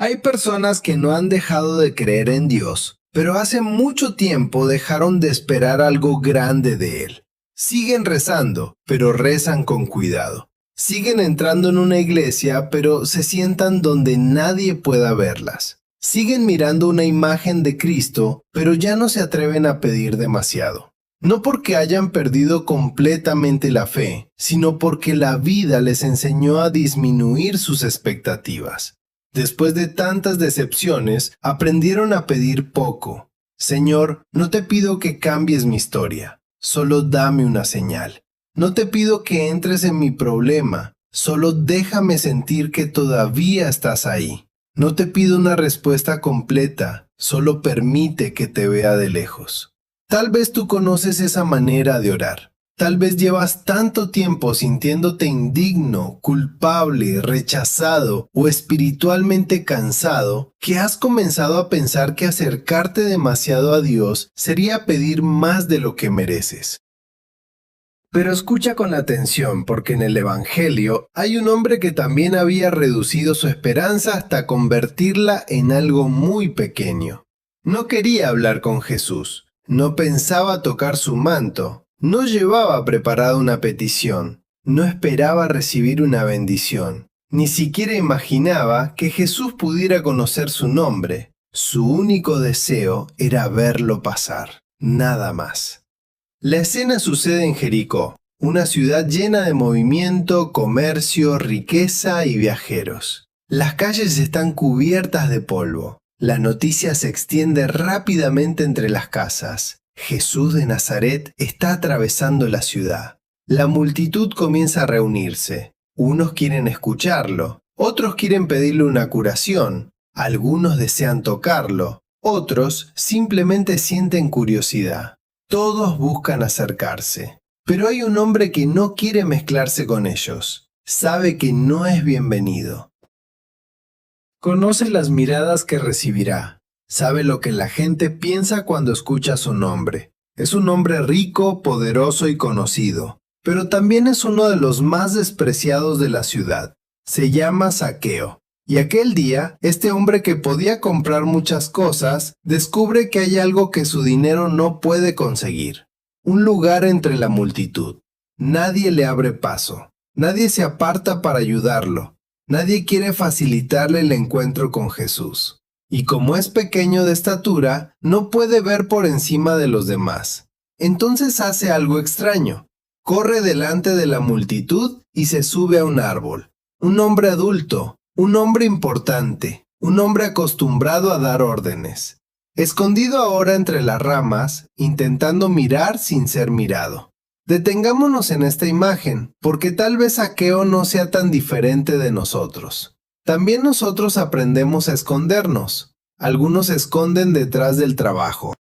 Hay personas que no han dejado de creer en Dios, pero hace mucho tiempo dejaron de esperar algo grande de Él. Siguen rezando, pero rezan con cuidado. Siguen entrando en una iglesia, pero se sientan donde nadie pueda verlas. Siguen mirando una imagen de Cristo, pero ya no se atreven a pedir demasiado. No porque hayan perdido completamente la fe, sino porque la vida les enseñó a disminuir sus expectativas. Después de tantas decepciones, aprendieron a pedir poco. Señor, no te pido que cambies mi historia, solo dame una señal. No te pido que entres en mi problema, solo déjame sentir que todavía estás ahí. No te pido una respuesta completa, solo permite que te vea de lejos. Tal vez tú conoces esa manera de orar. Tal vez llevas tanto tiempo sintiéndote indigno, culpable, rechazado o espiritualmente cansado que has comenzado a pensar que acercarte demasiado a Dios sería pedir más de lo que mereces. Pero escucha con atención, porque en el Evangelio hay un hombre que también había reducido su esperanza hasta convertirla en algo muy pequeño. No quería hablar con Jesús, no pensaba tocar su manto, no llevaba preparada una petición, no esperaba recibir una bendición, ni siquiera imaginaba que Jesús pudiera conocer su nombre. Su único deseo era verlo pasar, nada más. La escena sucede en Jericó, una ciudad llena de movimiento, comercio, riqueza y viajeros. Las calles están cubiertas de polvo. La noticia se extiende rápidamente entre las casas. Jesús de Nazaret está atravesando la ciudad. La multitud comienza a reunirse. Unos quieren escucharlo, otros quieren pedirle una curación, algunos desean tocarlo, otros simplemente sienten curiosidad. Todos buscan acercarse, pero hay un hombre que no quiere mezclarse con ellos. Sabe que no es bienvenido. Conoce las miradas que recibirá. Sabe lo que la gente piensa cuando escucha su nombre. Es un hombre rico, poderoso y conocido, pero también es uno de los más despreciados de la ciudad. Se llama Zaqueo. Y aquel día, este hombre que podía comprar muchas cosas, descubre que hay algo que su dinero no puede conseguir. Un lugar entre la multitud. Nadie le abre paso. Nadie se aparta para ayudarlo. Nadie quiere facilitarle el encuentro con Jesús. Y como es pequeño de estatura, no puede ver por encima de los demás. Entonces hace algo extraño. Corre delante de la multitud y se sube a un árbol. Un hombre adulto. Un hombre importante, un hombre acostumbrado a dar órdenes, escondido ahora entre las ramas, intentando mirar sin ser mirado. Detengámonos en esta imagen, porque tal vez Zaqueo no sea tan diferente de nosotros. También nosotros aprendemos a escondernos. Algunos se esconden detrás del trabajo.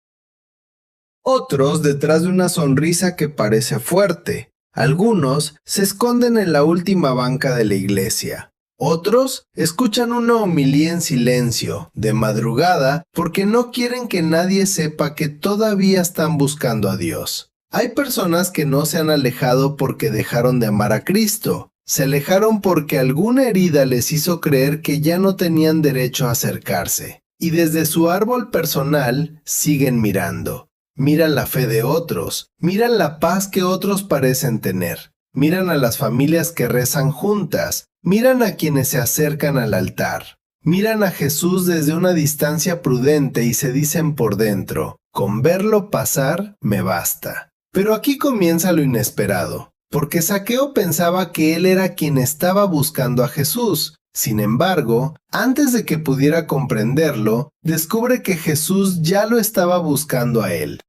Otros detrás de una sonrisa que parece fuerte. Algunos se esconden en la última banca de la iglesia. Otros escuchan una homilía en silencio, de madrugada, porque no quieren que nadie sepa que todavía están buscando a Dios. Hay personas que no se han alejado porque dejaron de amar a Cristo. Se alejaron porque alguna herida les hizo creer que ya no tenían derecho a acercarse. Y desde su árbol personal siguen mirando. Miran la fe de otros, miran la paz que otros parecen tener. Miran a las familias que rezan juntas, miran a quienes se acercan al altar. Miran a Jesús desde una distancia prudente y se dicen por dentro, con verlo pasar me basta. Pero aquí comienza lo inesperado, porque Zaqueo pensaba que él era quien estaba buscando a Jesús. Sin embargo, antes de que pudiera comprenderlo, descubre que Jesús ya lo estaba buscando a él.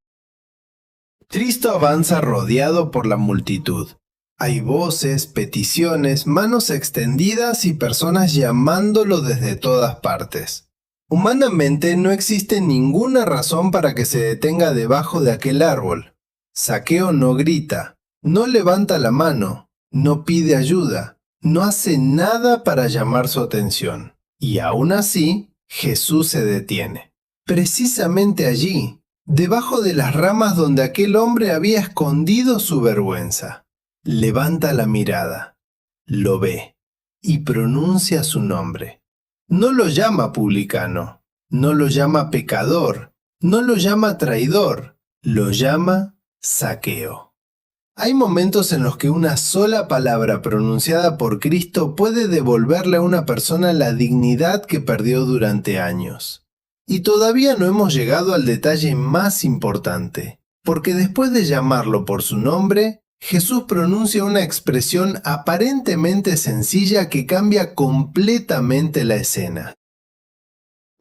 Cristo avanza rodeado por la multitud. Hay voces, peticiones, manos extendidas y personas llamándolo desde todas partes. Humanamente no existe ninguna razón para que se detenga debajo de aquel árbol. Zaqueo no grita, no levanta la mano, no pide ayuda, no hace nada para llamar su atención. Y aún así, Jesús se detiene. Precisamente allí, debajo de las ramas donde aquel hombre había escondido su vergüenza. Levanta la mirada, lo ve y pronuncia su nombre. No lo llama publicano, no lo llama pecador, no lo llama traidor, lo llama Zaqueo. Hay momentos en los que una sola palabra pronunciada por Cristo puede devolverle a una persona la dignidad que perdió durante años. Y todavía no hemos llegado al detalle más importante, porque después de llamarlo por su nombre, Jesús pronuncia una expresión aparentemente sencilla que cambia completamente la escena.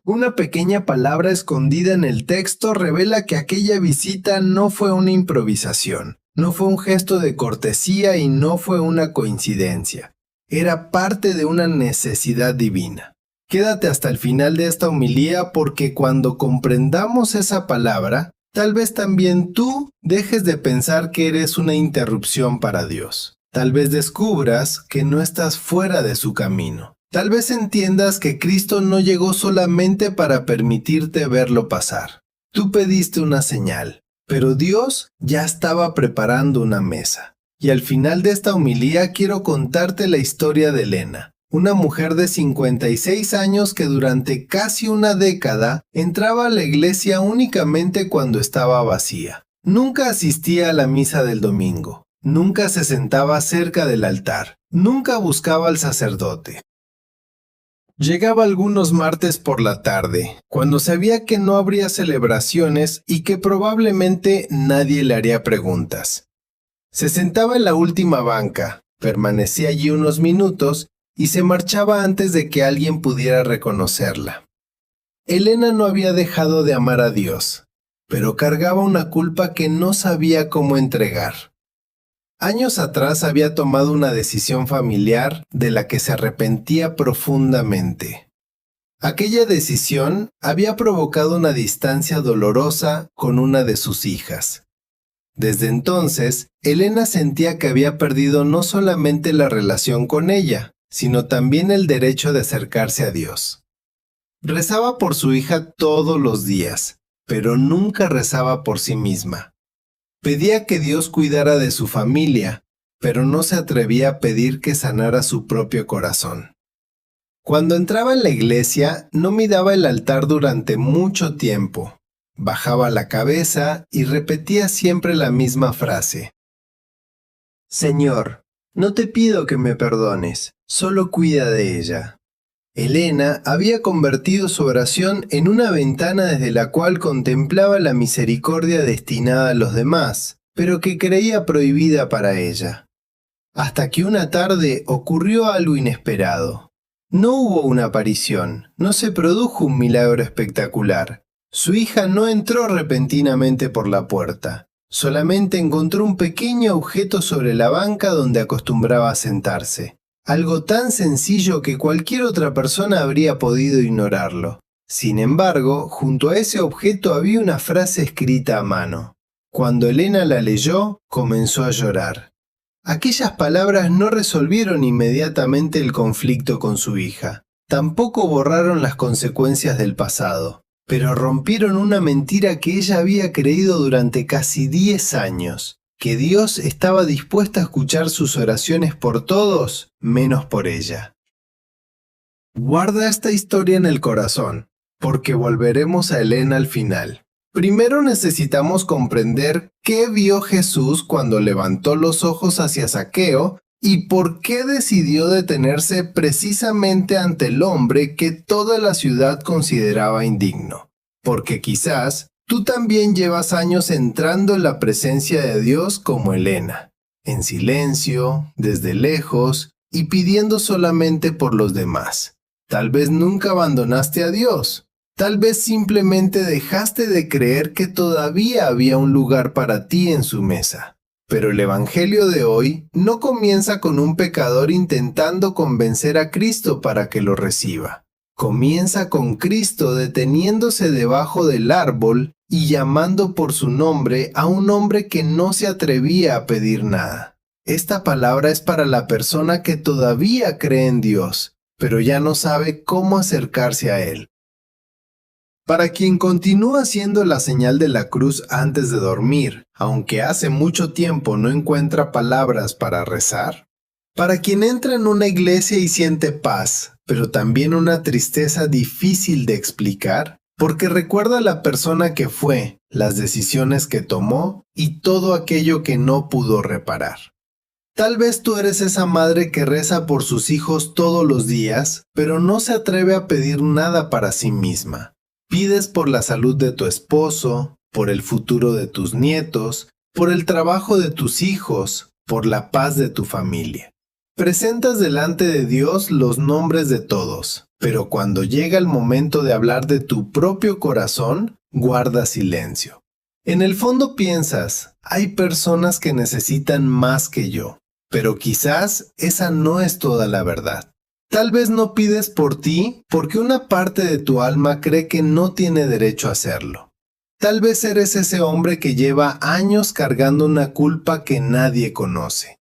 Una pequeña palabra escondida en el texto revela que aquella visita no fue una improvisación, no fue un gesto de cortesía y no fue una coincidencia. Era parte de una necesidad divina. Quédate hasta el final de esta homilía porque cuando comprendamos esa palabra, tal vez también tú dejes de pensar que eres una interrupción para Dios. Tal vez descubras que no estás fuera de su camino. Tal vez entiendas que Cristo no llegó solamente para permitirte verlo pasar. Tú pediste una señal, pero Dios ya estaba preparando una mesa. Y al final de esta homilía quiero contarte la historia de Elena, una mujer de 56 años que durante casi una década entraba a la iglesia únicamente cuando estaba vacía. Nunca asistía a la misa del domingo, nunca se sentaba cerca del altar, nunca buscaba al sacerdote. Llegaba algunos martes por la tarde, cuando sabía que no habría celebraciones y que probablemente nadie le haría preguntas. Se sentaba en la última banca, permanecía allí unos minutos y se marchaba antes de que alguien pudiera reconocerla. Elena no había dejado de amar a Dios, pero cargaba una culpa que no sabía cómo entregar. Años atrás había tomado una decisión familiar de la que se arrepentía profundamente. Aquella decisión había provocado una distancia dolorosa con una de sus hijas. Desde entonces, Elena sentía que había perdido no solamente la relación con ella, sino también el derecho de acercarse a Dios. Rezaba por su hija todos los días, pero nunca rezaba por sí misma. Pedía que Dios cuidara de su familia, pero no se atrevía a pedir que sanara su propio corazón. Cuando entraba en la iglesia, no miraba el altar durante mucho tiempo. Bajaba la cabeza y repetía siempre la misma frase. Señor, no te pido que me perdones, solo cuida de ella. Elena había convertido su oración en una ventana desde la cual contemplaba la misericordia destinada a los demás, pero que creía prohibida para ella. Hasta que una tarde ocurrió algo inesperado. No hubo una aparición, no se produjo un milagro espectacular. Su hija no entró repentinamente por la puerta, solamente encontró un pequeño objeto sobre la banca donde acostumbraba a sentarse. Algo tan sencillo que cualquier otra persona habría podido ignorarlo. Sin embargo, junto a ese objeto había una frase escrita a mano. Cuando Elena la leyó, comenzó a llorar. Aquellas palabras no resolvieron inmediatamente el conflicto con su hija. Tampoco borraron las consecuencias del pasado, pero rompieron una mentira que ella había creído durante casi 10 años. Que Dios estaba dispuesto a escuchar sus oraciones por todos, menos por ella. Guarda esta historia en el corazón, porque volveremos a Elena al final. Primero necesitamos comprender qué vio Jesús cuando levantó los ojos hacia Zaqueo y por qué decidió detenerse precisamente ante el hombre que toda la ciudad consideraba indigno. Porque quizás tú también llevas años entrando en la presencia de Dios como Elena, en silencio, desde lejos y pidiendo solamente por los demás. Tal vez nunca abandonaste a Dios, tal vez simplemente dejaste de creer que todavía había un lugar para ti en su mesa. Pero el Evangelio de hoy no comienza con un pecador intentando convencer a Cristo para que lo reciba. Comienza con Cristo deteniéndose debajo del árbol y llamando por su nombre a un hombre que no se atrevía a pedir nada. Esta palabra es para la persona que todavía cree en Dios, pero ya no sabe cómo acercarse a Él. Para quien continúa haciendo la señal de la cruz antes de dormir, aunque hace mucho tiempo no encuentra palabras para rezar. Para quien entra en una iglesia y siente paz, pero también una tristeza difícil de explicar, porque recuerda a la persona que fue, las decisiones que tomó y todo aquello que no pudo reparar. Tal vez tú eres esa madre que reza por sus hijos todos los días, pero no se atreve a pedir nada para sí misma. Pides por la salud de tu esposo, por el futuro de tus nietos, por el trabajo de tus hijos, por la paz de tu familia. Presentas delante de Dios los nombres de todos, pero cuando llega el momento de hablar de tu propio corazón, guardas silencio. En el fondo piensas, hay personas que necesitan más que yo, pero quizás esa no es toda la verdad. Tal vez no pides por ti porque una parte de tu alma cree que no tiene derecho a hacerlo. Tal vez eres ese hombre que lleva años cargando una culpa que nadie conoce.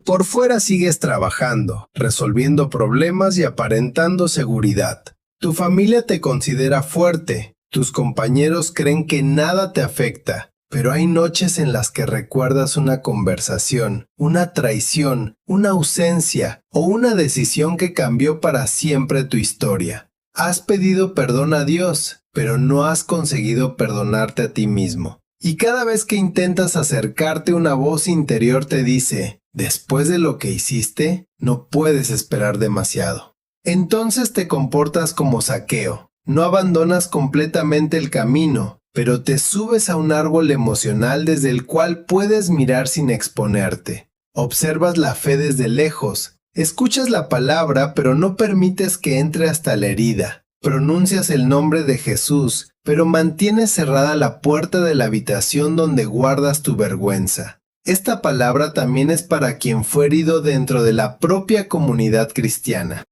Por fuera sigues trabajando, resolviendo problemas y aparentando seguridad. Tu familia te considera fuerte, tus compañeros creen que nada te afecta, pero hay noches en las que recuerdas una conversación, una traición, una ausencia o una decisión que cambió para siempre tu historia. Has pedido perdón a Dios, pero no has conseguido perdonarte a ti mismo. Y cada vez que intentas acercarte, una voz interior te dice, después de lo que hiciste, no puedes esperar demasiado. Entonces te comportas como Zaqueo. No abandonas completamente el camino, pero te subes a un árbol emocional desde el cual puedes mirar sin exponerte. Observas la fe desde lejos. Escuchas la palabra, pero no permites que entre hasta la herida. Pronuncias el nombre de Jesús, pero mantienes cerrada la puerta de la habitación donde guardas tu vergüenza. Esta palabra también es para quien fue herido dentro de la propia comunidad cristiana.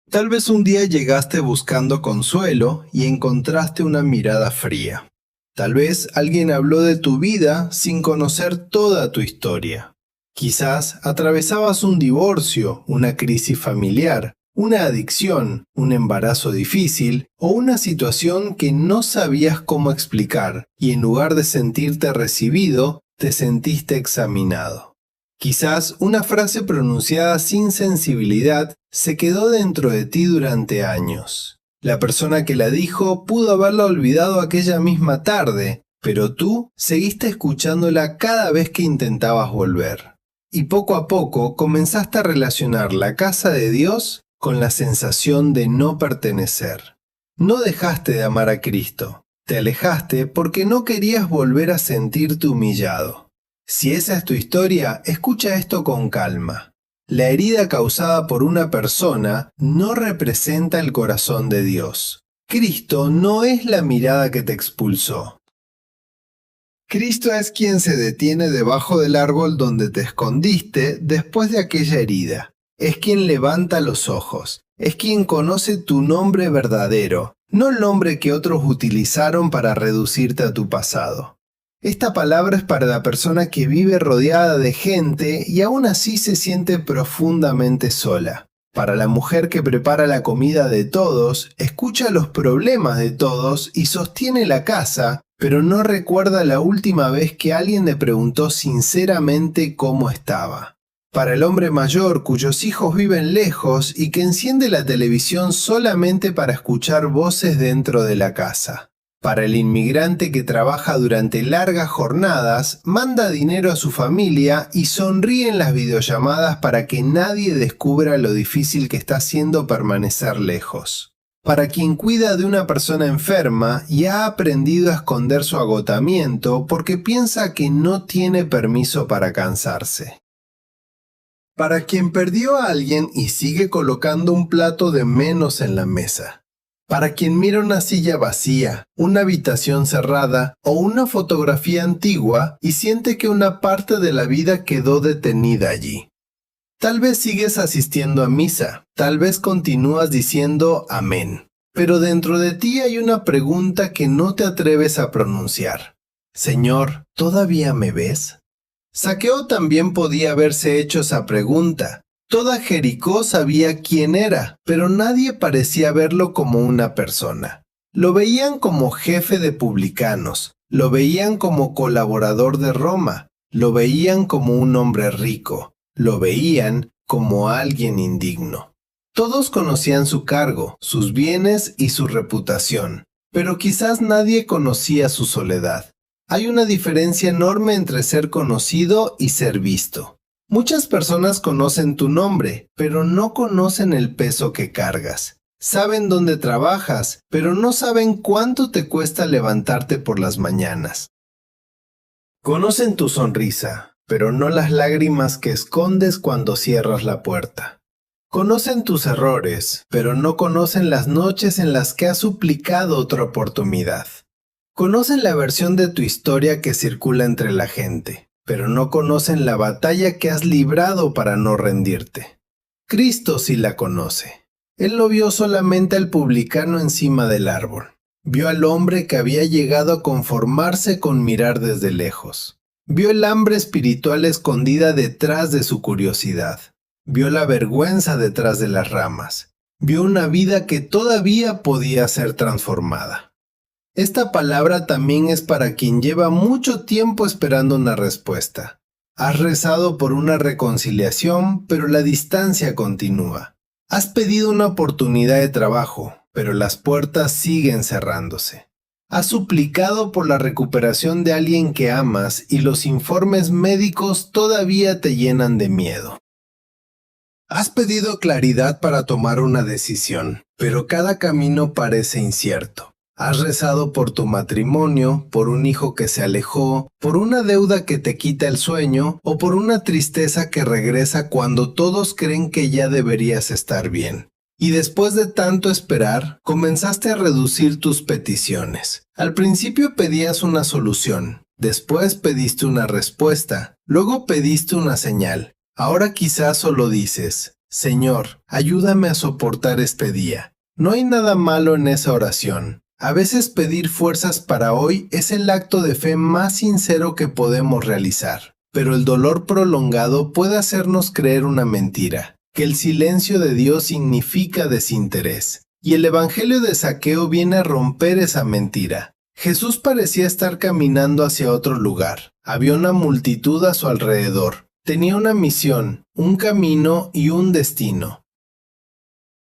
Tal vez un día llegaste buscando consuelo y encontraste una mirada fría. Tal vez alguien habló de tu vida sin conocer toda tu historia. Quizás atravesabas un divorcio, una crisis familiar, una adicción, un embarazo difícil o una situación que no sabías cómo explicar y en lugar de sentirte recibido, te sentiste examinado. Quizás una frase pronunciada sin sensibilidad se quedó dentro de ti durante años. La persona que la dijo pudo haberla olvidado aquella misma tarde, pero tú seguiste escuchándola cada vez que intentabas volver. Y poco a poco comenzaste a relacionar la casa de Dios con la sensación de no pertenecer. No dejaste de amar a Cristo. Te alejaste porque no querías volver a sentirte humillado. Si esa es tu historia, escucha esto con calma. La herida causada por una persona no representa el corazón de Dios. Cristo no es la mirada que te expulsó. Cristo es quien se detiene debajo del árbol donde te escondiste después de aquella herida. Es quien levanta los ojos. Es quien conoce tu nombre verdadero, no el nombre que otros utilizaron para reducirte a tu pasado. Esta palabra es para la persona que vive rodeada de gente y aún así se siente profundamente sola. Para la mujer que prepara la comida de todos, escucha los problemas de todos y sostiene la casa, pero no recuerda la última vez que alguien le preguntó sinceramente cómo estaba. Para el hombre mayor cuyos hijos viven lejos y que enciende la televisión solamente para escuchar voces dentro de la casa. Para el inmigrante que trabaja durante largas jornadas, manda dinero a su familia y sonríe en las videollamadas para que nadie descubra lo difícil que está haciendo permanecer lejos. Para quien cuida de una persona enferma y ha aprendido a esconder su agotamiento porque piensa que no tiene permiso para cansarse. Para quien perdió a alguien y sigue colocando un plato de menos en la mesa. Para quien mira una silla vacía, una habitación cerrada o una fotografía antigua y siente que una parte de la vida quedó detenida allí. Tal vez sigues asistiendo a misa, tal vez continúas diciendo amén, pero dentro de ti hay una pregunta que no te atreves a pronunciar. Señor, ¿todavía me ves? Zaqueo también podía haberse hecho esa pregunta. Toda Jericó sabía quién era, pero nadie parecía verlo como una persona. Lo veían como jefe de publicanos, lo veían como colaborador de Roma, lo veían como un hombre rico, lo veían como alguien indigno. Todos conocían su cargo, sus bienes y su reputación, pero quizás nadie conocía su soledad. Hay una diferencia enorme entre ser conocido y ser visto. Muchas personas conocen tu nombre, pero no conocen el peso que cargas. Saben dónde trabajas, pero no saben cuánto te cuesta levantarte por las mañanas. Conocen tu sonrisa, pero no las lágrimas que escondes cuando cierras la puerta. Conocen tus errores, pero no conocen las noches en las que has suplicado otra oportunidad. Conocen la versión de tu historia que circula entre la gente, pero no conocen la batalla que has librado para no rendirte. Cristo sí la conoce. Él no vio solamente al publicano encima del árbol. Vio al hombre que había llegado a conformarse con mirar desde lejos. Vio el hambre espiritual escondida detrás de su curiosidad. Vio la vergüenza detrás de las ramas. Vio una vida que todavía podía ser transformada. Esta palabra también es para quien lleva mucho tiempo esperando una respuesta. Has rezado por una reconciliación, pero la distancia continúa. Has pedido una oportunidad de trabajo, pero las puertas siguen cerrándose. Has suplicado por la recuperación de alguien que amas y los informes médicos todavía te llenan de miedo. Has pedido claridad para tomar una decisión, pero cada camino parece incierto. Has rezado por tu matrimonio, por un hijo que se alejó, por una deuda que te quita el sueño o por una tristeza que regresa cuando todos creen que ya deberías estar bien. Y después de tanto esperar, comenzaste a reducir tus peticiones. Al principio pedías una solución, después pediste una respuesta, luego pediste una señal. Ahora quizás solo dices, Señor, ayúdame a soportar este día. No hay nada malo en esa oración. A veces pedir fuerzas para hoy es el acto de fe más sincero que podemos realizar, pero el dolor prolongado puede hacernos creer una mentira, que el silencio de Dios significa desinterés, y el Evangelio de Zaqueo viene a romper esa mentira. Jesús parecía estar caminando hacia otro lugar. Había una multitud a su alrededor. Tenía una misión, un camino y un destino.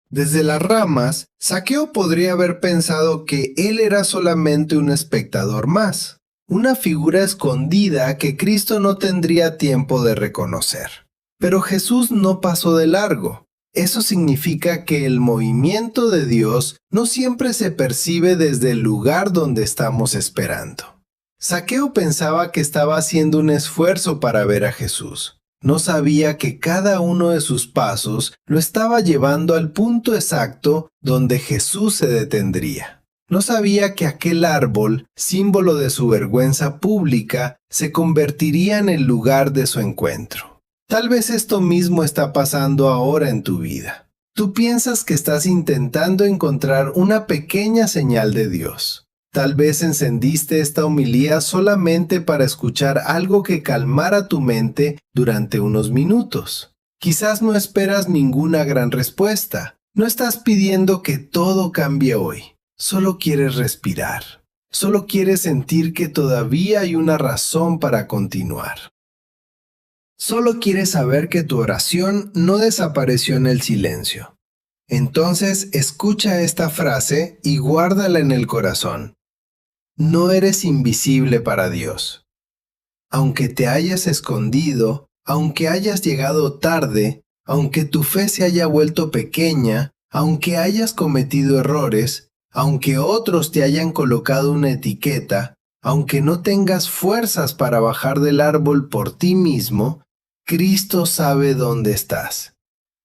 Desde las ramas, Zaqueo podría haber pensado que él era solamente un espectador más, una figura escondida que Cristo no tendría tiempo de reconocer. Pero Jesús no pasó de largo. Eso significa que el movimiento de Dios no siempre se percibe desde el lugar donde estamos esperando. Zaqueo pensaba que estaba haciendo un esfuerzo para ver a Jesús. No sabía que cada uno de sus pasos lo estaba llevando al punto exacto donde Jesús se detendría. No sabía que aquel árbol, símbolo de su vergüenza pública, se convertiría en el lugar de su encuentro. Tal vez esto mismo está pasando ahora en tu vida. Tú piensas que estás intentando encontrar una pequeña señal de Dios. Tal vez encendiste esta homilía solamente para escuchar algo que calmara tu mente durante unos minutos. Quizás no esperas ninguna gran respuesta. No estás pidiendo que todo cambie hoy. Solo quieres respirar. Solo quieres sentir que todavía hay una razón para continuar. Solo quieres saber que tu oración no desapareció en el silencio. Entonces escucha esta frase y guárdala en el corazón. No eres invisible para Dios. Aunque te hayas escondido, aunque hayas llegado tarde, aunque tu fe se haya vuelto pequeña, aunque hayas cometido errores, aunque otros te hayan colocado una etiqueta, aunque no tengas fuerzas para bajar del árbol por ti mismo, Cristo sabe dónde estás.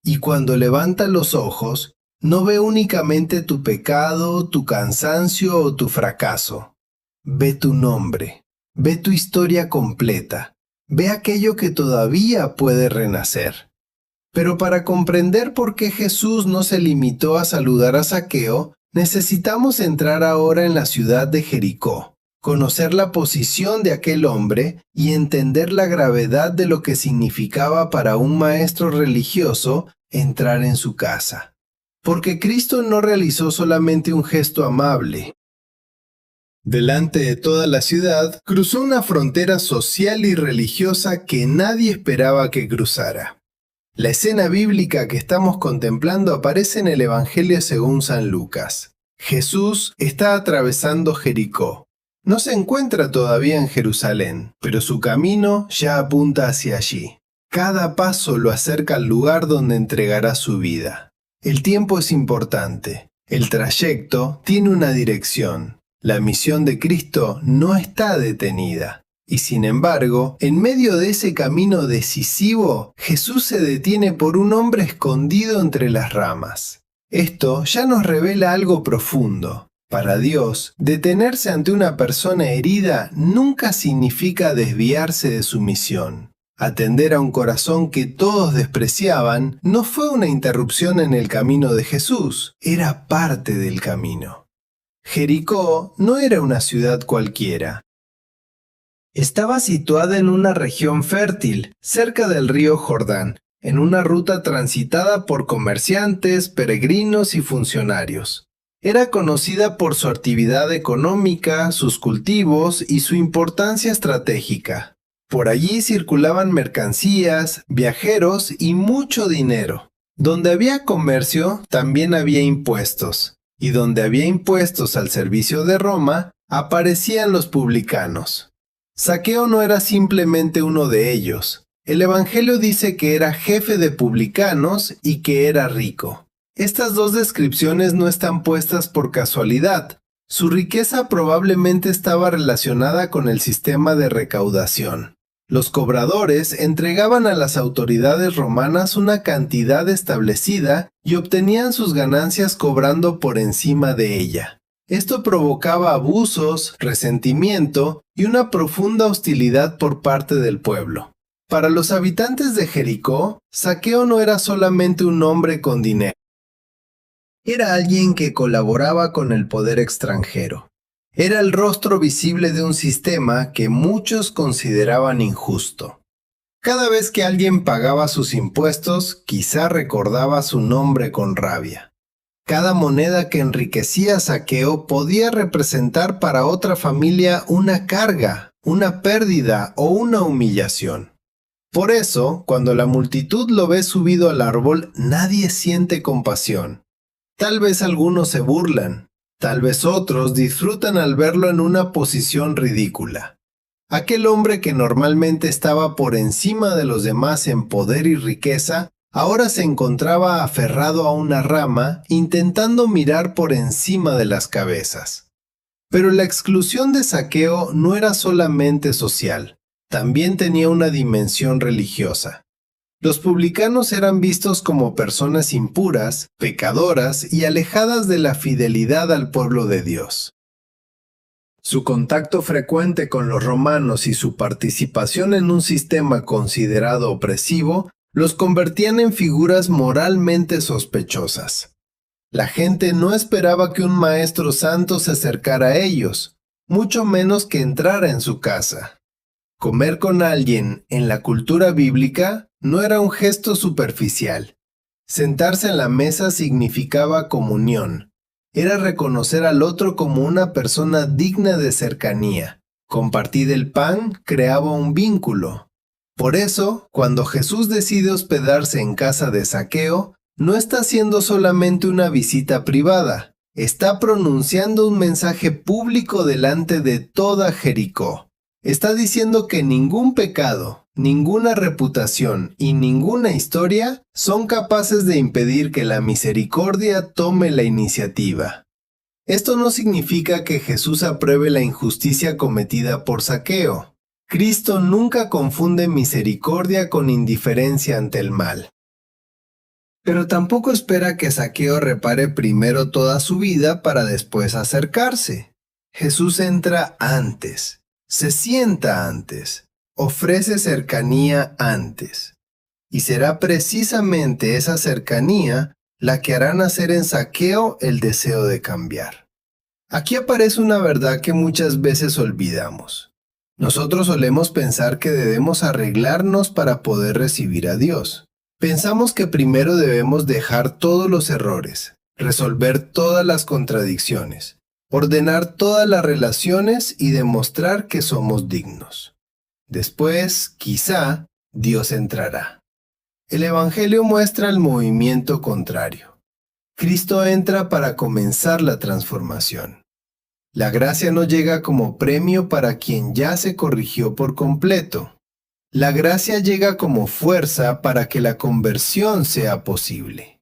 Y cuando levanta los ojos, no ve únicamente tu pecado, tu cansancio o tu fracaso. Ve tu nombre, ve tu historia completa, ve aquello que todavía puede renacer. Pero para comprender por qué Jesús no se limitó a saludar a Zaqueo, necesitamos entrar ahora en la ciudad de Jericó, conocer la posición de aquel hombre y entender la gravedad de lo que significaba para un maestro religioso entrar en su casa. Porque Cristo no realizó solamente un gesto amable. Delante de toda la ciudad, cruzó una frontera social y religiosa que nadie esperaba que cruzara. La escena bíblica que estamos contemplando aparece en el Evangelio según San Lucas. Jesús está atravesando Jericó. No se encuentra todavía en Jerusalén, pero su camino ya apunta hacia allí. Cada paso lo acerca al lugar donde entregará su vida. El tiempo es importante. El trayecto tiene una dirección. La misión de Cristo no está detenida. Y sin embargo, en medio de ese camino decisivo, Jesús se detiene por un hombre escondido entre las ramas. Esto ya nos revela algo profundo. Para Dios, detenerse ante una persona herida nunca significa desviarse de su misión. Atender a un corazón que todos despreciaban no fue una interrupción en el camino de Jesús, era parte del camino. Jericó no era una ciudad cualquiera. Estaba situada en una región fértil, cerca del río Jordán, en una ruta transitada por comerciantes, peregrinos y funcionarios. Era conocida por su actividad económica, sus cultivos y su importancia estratégica. Por allí circulaban mercancías, viajeros y mucho dinero. Donde había comercio, también había impuestos. Y donde había impuestos al servicio de Roma, aparecían los publicanos. Zaqueo no era simplemente uno de ellos. El Evangelio dice que era jefe de publicanos y que era rico. Estas dos descripciones no están puestas por casualidad. Su riqueza probablemente estaba relacionada con el sistema de recaudación. Los cobradores entregaban a las autoridades romanas una cantidad establecida y obtenían sus ganancias cobrando por encima de ella. Esto provocaba abusos, resentimiento y una profunda hostilidad por parte del pueblo. Para los habitantes de Jericó, Zaqueo no era solamente un hombre con dinero. Era alguien que colaboraba con el poder extranjero. Era el rostro visible de un sistema que muchos consideraban injusto. Cada vez que alguien pagaba sus impuestos, quizá recordaba su nombre con rabia. Cada moneda que enriquecía a Zaqueo podía representar para otra familia una carga, una pérdida o una humillación. Por eso, cuando la multitud lo ve subido al árbol, nadie siente compasión. Tal vez algunos se burlan, tal vez otros disfrutan al verlo en una posición ridícula. Aquel hombre que normalmente estaba por encima de los demás en poder y riqueza, ahora se encontraba aferrado a una rama, intentando mirar por encima de las cabezas. Pero la exclusión de Zaqueo no era solamente social, también tenía una dimensión religiosa. Los publicanos eran vistos como personas impuras, pecadoras y alejadas de la fidelidad al pueblo de Dios. Su contacto frecuente con los romanos y su participación en un sistema considerado opresivo los convertían en figuras moralmente sospechosas. La gente no esperaba que un maestro santo se acercara a ellos, mucho menos que entrara en su casa. Comer con alguien en la cultura bíblica no era un gesto superficial. Sentarse en la mesa significaba comunión. Era reconocer al otro como una persona digna de cercanía. Compartir el pan creaba un vínculo. Por eso, cuando Jesús decide hospedarse en casa de Zaqueo, no está haciendo solamente una visita privada, está pronunciando un mensaje público delante de toda Jericó. Está diciendo que ningún pecado, ninguna reputación y ninguna historia son capaces de impedir que la misericordia tome la iniciativa. Esto no significa que Jesús apruebe la injusticia cometida por Zaqueo. Cristo nunca confunde misericordia con indiferencia ante el mal. Pero tampoco espera que Zaqueo repare primero toda su vida para después acercarse. Jesús entra antes. Se sienta antes, ofrece cercanía antes. Y será precisamente esa cercanía la que hará nacer en Zaqueo el deseo de cambiar. Aquí aparece una verdad que muchas veces olvidamos. Nosotros solemos pensar que debemos arreglarnos para poder recibir a Dios. Pensamos que primero debemos dejar todos los errores, resolver todas las contradicciones, ordenar todas las relaciones y demostrar que somos dignos. Después, quizá, Dios entrará. El Evangelio muestra el movimiento contrario. Cristo entra para comenzar la transformación. La gracia no llega como premio para quien ya se corrigió por completo. La gracia llega como fuerza para que la conversión sea posible.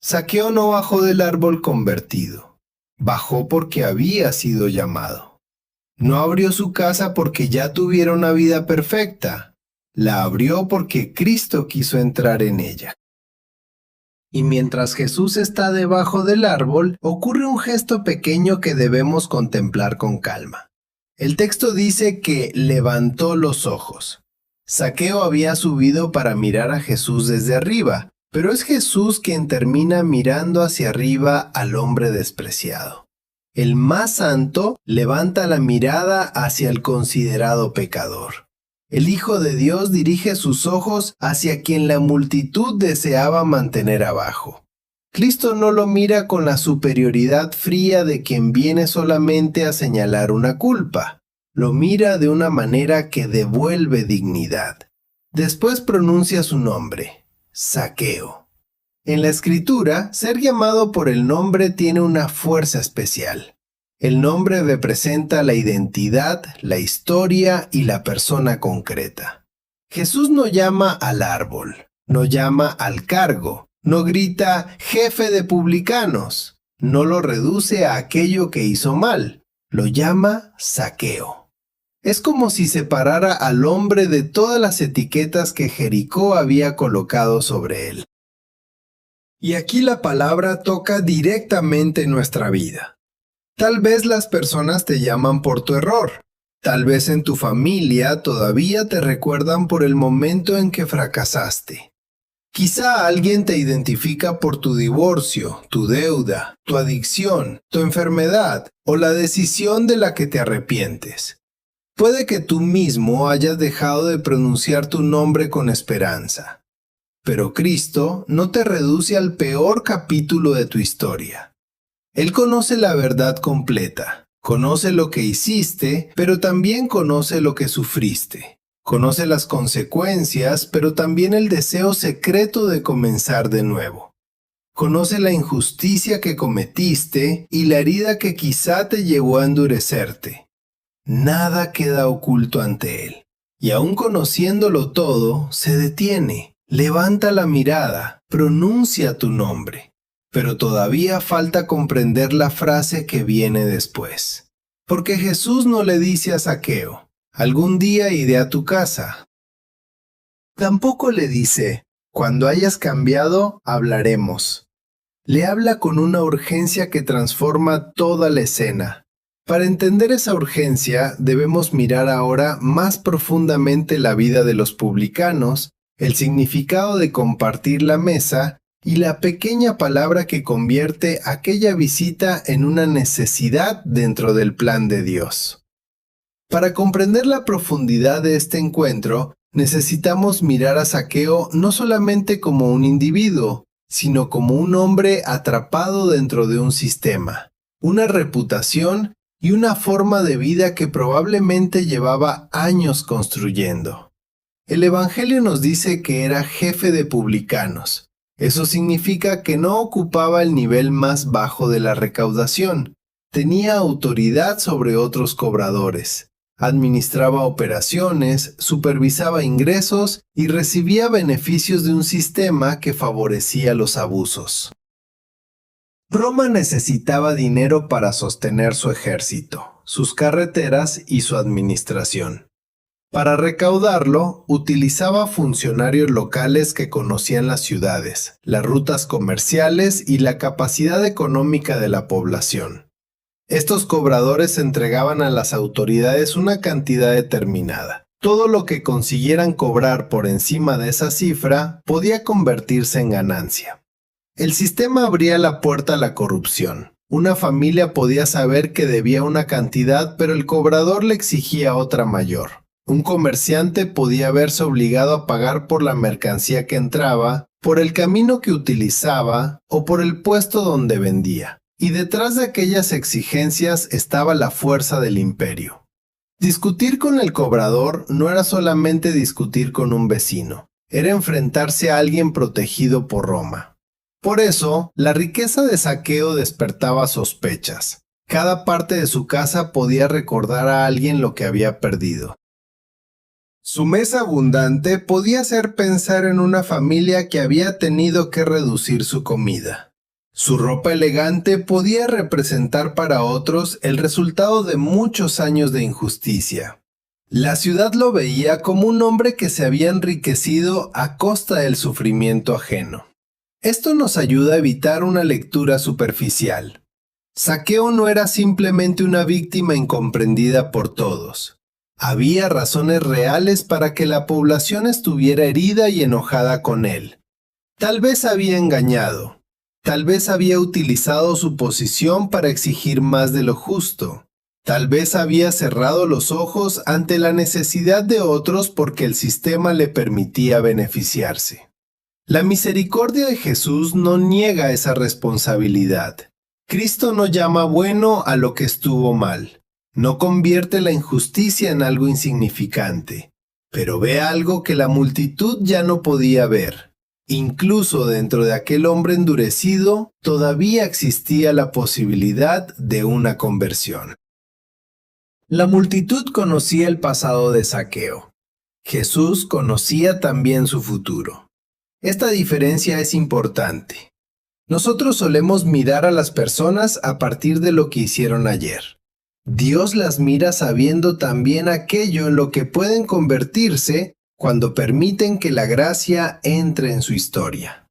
Zaqueo no bajó del árbol convertido. Bajó porque había sido llamado. No abrió su casa porque ya tuviera una vida perfecta. La abrió porque Cristo quiso entrar en ella. Y mientras Jesús está debajo del árbol, ocurre un gesto pequeño que debemos contemplar con calma. El texto dice que levantó los ojos. Zaqueo había subido para mirar a Jesús desde arriba, pero es Jesús quien termina mirando hacia arriba al hombre despreciado. El más santo levanta la mirada hacia el considerado pecador. El Hijo de Dios dirige sus ojos hacia quien la multitud deseaba mantener abajo. Cristo no lo mira con la superioridad fría de quien viene solamente a señalar una culpa. Lo mira de una manera que devuelve dignidad. Después pronuncia su nombre, Zaqueo. En la Escritura, ser llamado por el nombre tiene una fuerza especial. El nombre representa la identidad, la historia y la persona concreta. Jesús no llama al árbol, no llama al cargo, no grita jefe de publicanos, no lo reduce a aquello que hizo mal, lo llama Zaqueo. Es como si separara al hombre de todas las etiquetas que Jericó había colocado sobre él. Y aquí la palabra toca directamente nuestra vida. Tal vez las personas te llaman por tu error. Tal vez en tu familia todavía te recuerdan por el momento en que fracasaste. Quizá alguien te identifica por tu divorcio, tu deuda, tu adicción, tu enfermedad o la decisión de la que te arrepientes. Puede que tú mismo hayas dejado de pronunciar tu nombre con esperanza. Pero Cristo no te reduce al peor capítulo de tu historia. Él conoce la verdad completa, conoce lo que hiciste, pero también conoce lo que sufriste. Conoce las consecuencias, pero también el deseo secreto de comenzar de nuevo. Conoce la injusticia que cometiste y la herida que quizá te llevó a endurecerte. Nada queda oculto ante Él. Y aun conociéndolo todo, se detiene, levanta la mirada, pronuncia tu nombre. Pero todavía falta comprender la frase que viene después. Porque Jesús no le dice a Zaqueo, algún día iré a tu casa. Tampoco le dice, cuando hayas cambiado, hablaremos. Le habla con una urgencia que transforma toda la escena. Para entender esa urgencia, debemos mirar ahora más profundamente la vida de los publicanos, el significado de compartir la mesa y la pequeña palabra que convierte aquella visita en una necesidad dentro del plan de Dios. Para comprender la profundidad de este encuentro, necesitamos mirar a Zaqueo no solamente como un individuo, sino como un hombre atrapado dentro de un sistema, una reputación y una forma de vida que probablemente llevaba años construyendo. El Evangelio nos dice que era jefe de publicanos. Eso significa que no ocupaba el nivel más bajo de la recaudación. Tenía autoridad sobre otros cobradores. Administraba operaciones, supervisaba ingresos y recibía beneficios de un sistema que favorecía los abusos. Roma necesitaba dinero para sostener su ejército, sus carreteras y su administración. Para recaudarlo, utilizaba funcionarios locales que conocían las ciudades, las rutas comerciales y la capacidad económica de la población. Estos cobradores entregaban a las autoridades una cantidad determinada. Todo lo que consiguieran cobrar por encima de esa cifra podía convertirse en ganancia. El sistema abría la puerta a la corrupción. Una familia podía saber que debía una cantidad, pero el cobrador le exigía otra mayor. Un comerciante podía verse obligado a pagar por la mercancía que entraba, por el camino que utilizaba o por el puesto donde vendía. Y detrás de aquellas exigencias estaba la fuerza del imperio. Discutir con el cobrador no era solamente discutir con un vecino. Era enfrentarse a alguien protegido por Roma. Por eso, la riqueza de Zaqueo despertaba sospechas. Cada parte de su casa podía recordar a alguien lo que había perdido. Su mesa abundante podía hacer pensar en una familia que había tenido que reducir su comida. Su ropa elegante podía representar para otros el resultado de muchos años de injusticia. La ciudad lo veía como un hombre que se había enriquecido a costa del sufrimiento ajeno. Esto nos ayuda a evitar una lectura superficial. Zaqueo no era simplemente una víctima incomprendida por todos. Había razones reales para que la población estuviera herida y enojada con él. Tal vez había engañado. Tal vez había utilizado su posición para exigir más de lo justo. Tal vez había cerrado los ojos ante la necesidad de otros porque el sistema le permitía beneficiarse. La misericordia de Jesús no niega esa responsabilidad. Cristo no llama bueno a lo que estuvo mal. No convierte la injusticia en algo insignificante, pero ve algo que la multitud ya no podía ver. Incluso dentro de aquel hombre endurecido, todavía existía la posibilidad de una conversión. La multitud conocía el pasado de Zaqueo. Jesús conocía también su futuro. Esta diferencia es importante. Nosotros solemos mirar a las personas a partir de lo que hicieron ayer. Dios las mira sabiendo también aquello en lo que pueden convertirse cuando permiten que la gracia entre en su historia.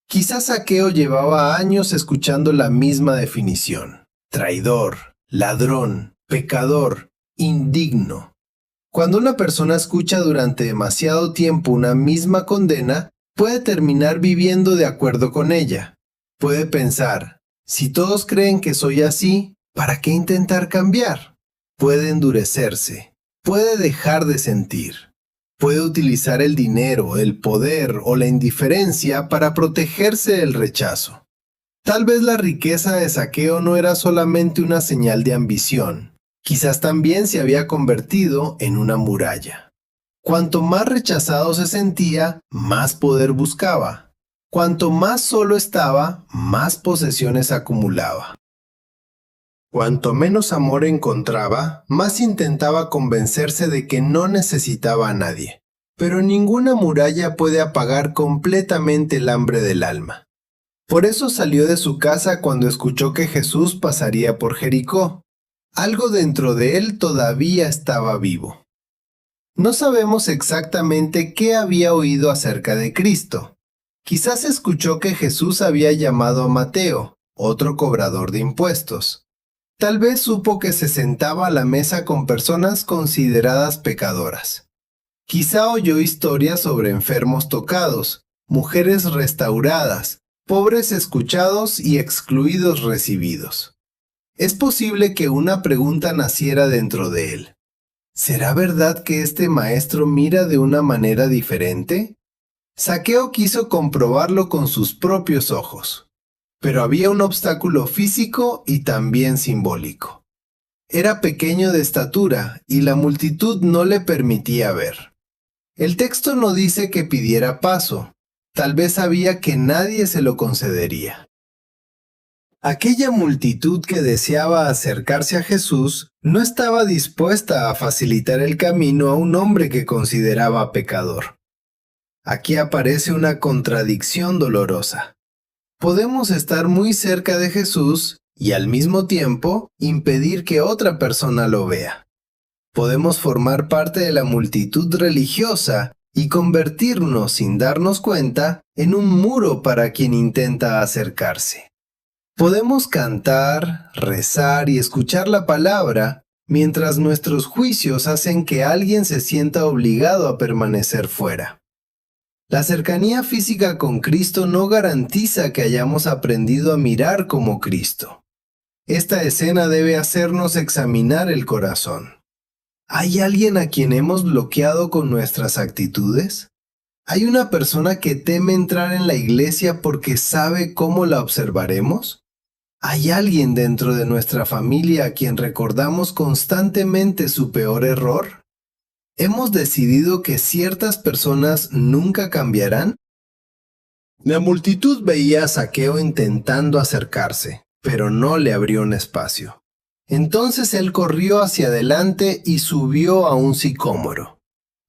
Quizás Zaqueo llevaba años escuchando la misma definición: traidor, ladrón, pecador, indigno. Cuando una persona escucha durante demasiado tiempo una misma condena, puede terminar viviendo de acuerdo con ella. Puede pensar, si todos creen que soy así, ¿para qué intentar cambiar? Puede endurecerse, puede dejar de sentir. Puede utilizar el dinero, el poder o la indiferencia para protegerse del rechazo. Tal vez la riqueza de Zaqueo no era solamente una señal de ambición. Quizás también se había convertido en una muralla. Cuanto más rechazado se sentía, más poder buscaba. Cuanto más solo estaba, más posesiones acumulaba. Cuanto menos amor encontraba, más intentaba convencerse de que no necesitaba a nadie. Pero ninguna muralla puede apagar completamente el hambre del alma. Por eso salió de su casa cuando escuchó que Jesús pasaría por Jericó. Algo dentro de él todavía estaba vivo. No sabemos exactamente qué había oído acerca de Cristo. Quizás escuchó que Jesús había llamado a Mateo, otro cobrador de impuestos. Tal vez supo que se sentaba a la mesa con personas consideradas pecadoras. Quizá oyó historias sobre enfermos tocados, mujeres restauradas, pobres escuchados y excluidos recibidos. Es posible que una pregunta naciera dentro de él. ¿Será verdad que este maestro mira de una manera diferente? Zaqueo quiso comprobarlo con sus propios ojos. Pero había un obstáculo físico y también simbólico. Era pequeño de estatura y la multitud no le permitía ver. El texto no dice que pidiera paso. Tal vez sabía que nadie se lo concedería. Aquella multitud que deseaba acercarse a Jesús no estaba dispuesta a facilitar el camino a un hombre que consideraba pecador. Aquí aparece una contradicción dolorosa. Podemos estar muy cerca de Jesús y al mismo tiempo impedir que otra persona lo vea. Podemos formar parte de la multitud religiosa y convertirnos sin darnos cuenta en un muro para quien intenta acercarse. Podemos cantar, rezar y escuchar la palabra mientras nuestros juicios hacen que alguien se sienta obligado a permanecer fuera. La cercanía física con Cristo no garantiza que hayamos aprendido a mirar como Cristo. Esta escena debe hacernos examinar el corazón. ¿Hay alguien a quien hemos bloqueado con nuestras actitudes? ¿Hay una persona que teme entrar en la iglesia porque sabe cómo la observaremos? ¿Hay alguien dentro de nuestra familia a quien recordamos constantemente su peor error? ¿Hemos decidido que ciertas personas nunca cambiarán? La multitud veía a Zaqueo intentando acercarse, pero no le abrió un espacio. Entonces él corrió hacia adelante y subió a un sicómoro.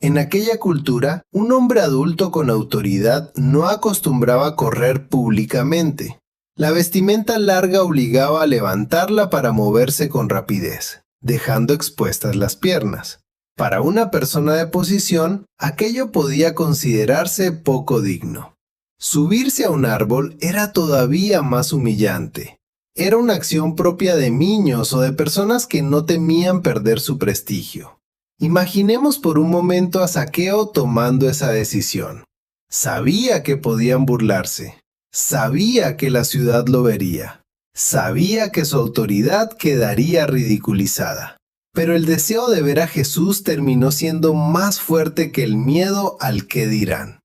En aquella cultura, un hombre adulto con autoridad no acostumbraba a correr públicamente. La vestimenta larga obligaba a levantarla para moverse con rapidez, dejando expuestas las piernas. Para una persona de posición, aquello podía considerarse poco digno. Subirse a un árbol era todavía más humillante. Era una acción propia de niños o de personas que no temían perder su prestigio. Imaginemos por un momento a Zaqueo tomando esa decisión. Sabía que podían burlarse. Sabía que la ciudad lo vería. Sabía que su autoridad quedaría ridiculizada. Pero el deseo de ver a Jesús terminó siendo más fuerte que el miedo al qué dirán.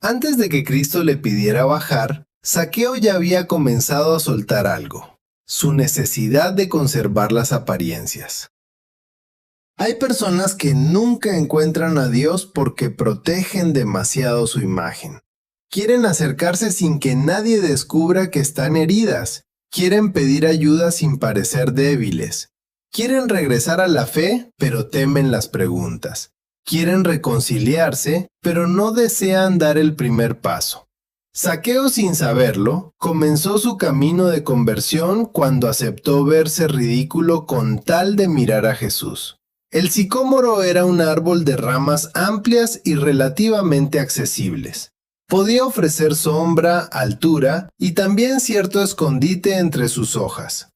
Antes de que Cristo le pidiera bajar, Zaqueo ya había comenzado a soltar algo: su necesidad de conservar las apariencias. Hay personas que nunca encuentran a Dios porque protegen demasiado su imagen. Quieren acercarse sin que nadie descubra que están heridas. Quieren pedir ayuda sin parecer débiles. Quieren regresar a la fe, pero temen las preguntas. Quieren reconciliarse, pero no desean dar el primer paso. Zaqueo, sin saberlo, comenzó su camino de conversión cuando aceptó verse ridículo con tal de mirar a Jesús. El sicómoro era un árbol de ramas amplias y relativamente accesibles. Podía ofrecer sombra, altura y también cierto escondite entre sus hojas.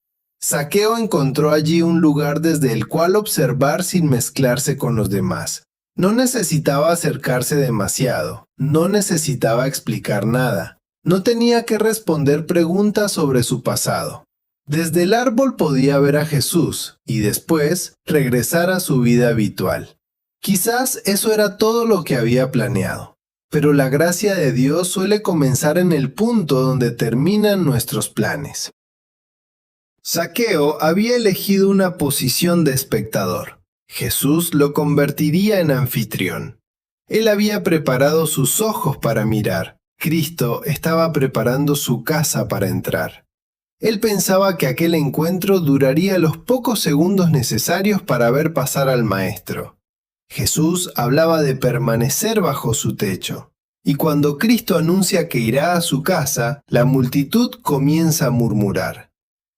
Zaqueo encontró allí un lugar desde el cual observar sin mezclarse con los demás. No necesitaba acercarse demasiado, no necesitaba explicar nada, no tenía que responder preguntas sobre su pasado. Desde el árbol podía ver a Jesús y después regresar a su vida habitual. Quizás eso era todo lo que había planeado, pero la gracia de Dios suele comenzar en el punto donde terminan nuestros planes. Zaqueo había elegido una posición de espectador. Jesús lo convertiría en anfitrión. Él había preparado sus ojos para mirar. Cristo estaba preparando su casa para entrar. Él pensaba que aquel encuentro duraría los pocos segundos necesarios para ver pasar al Maestro. Jesús hablaba de permanecer bajo su techo. Y cuando Cristo anuncia que irá a su casa, la multitud comienza a murmurar.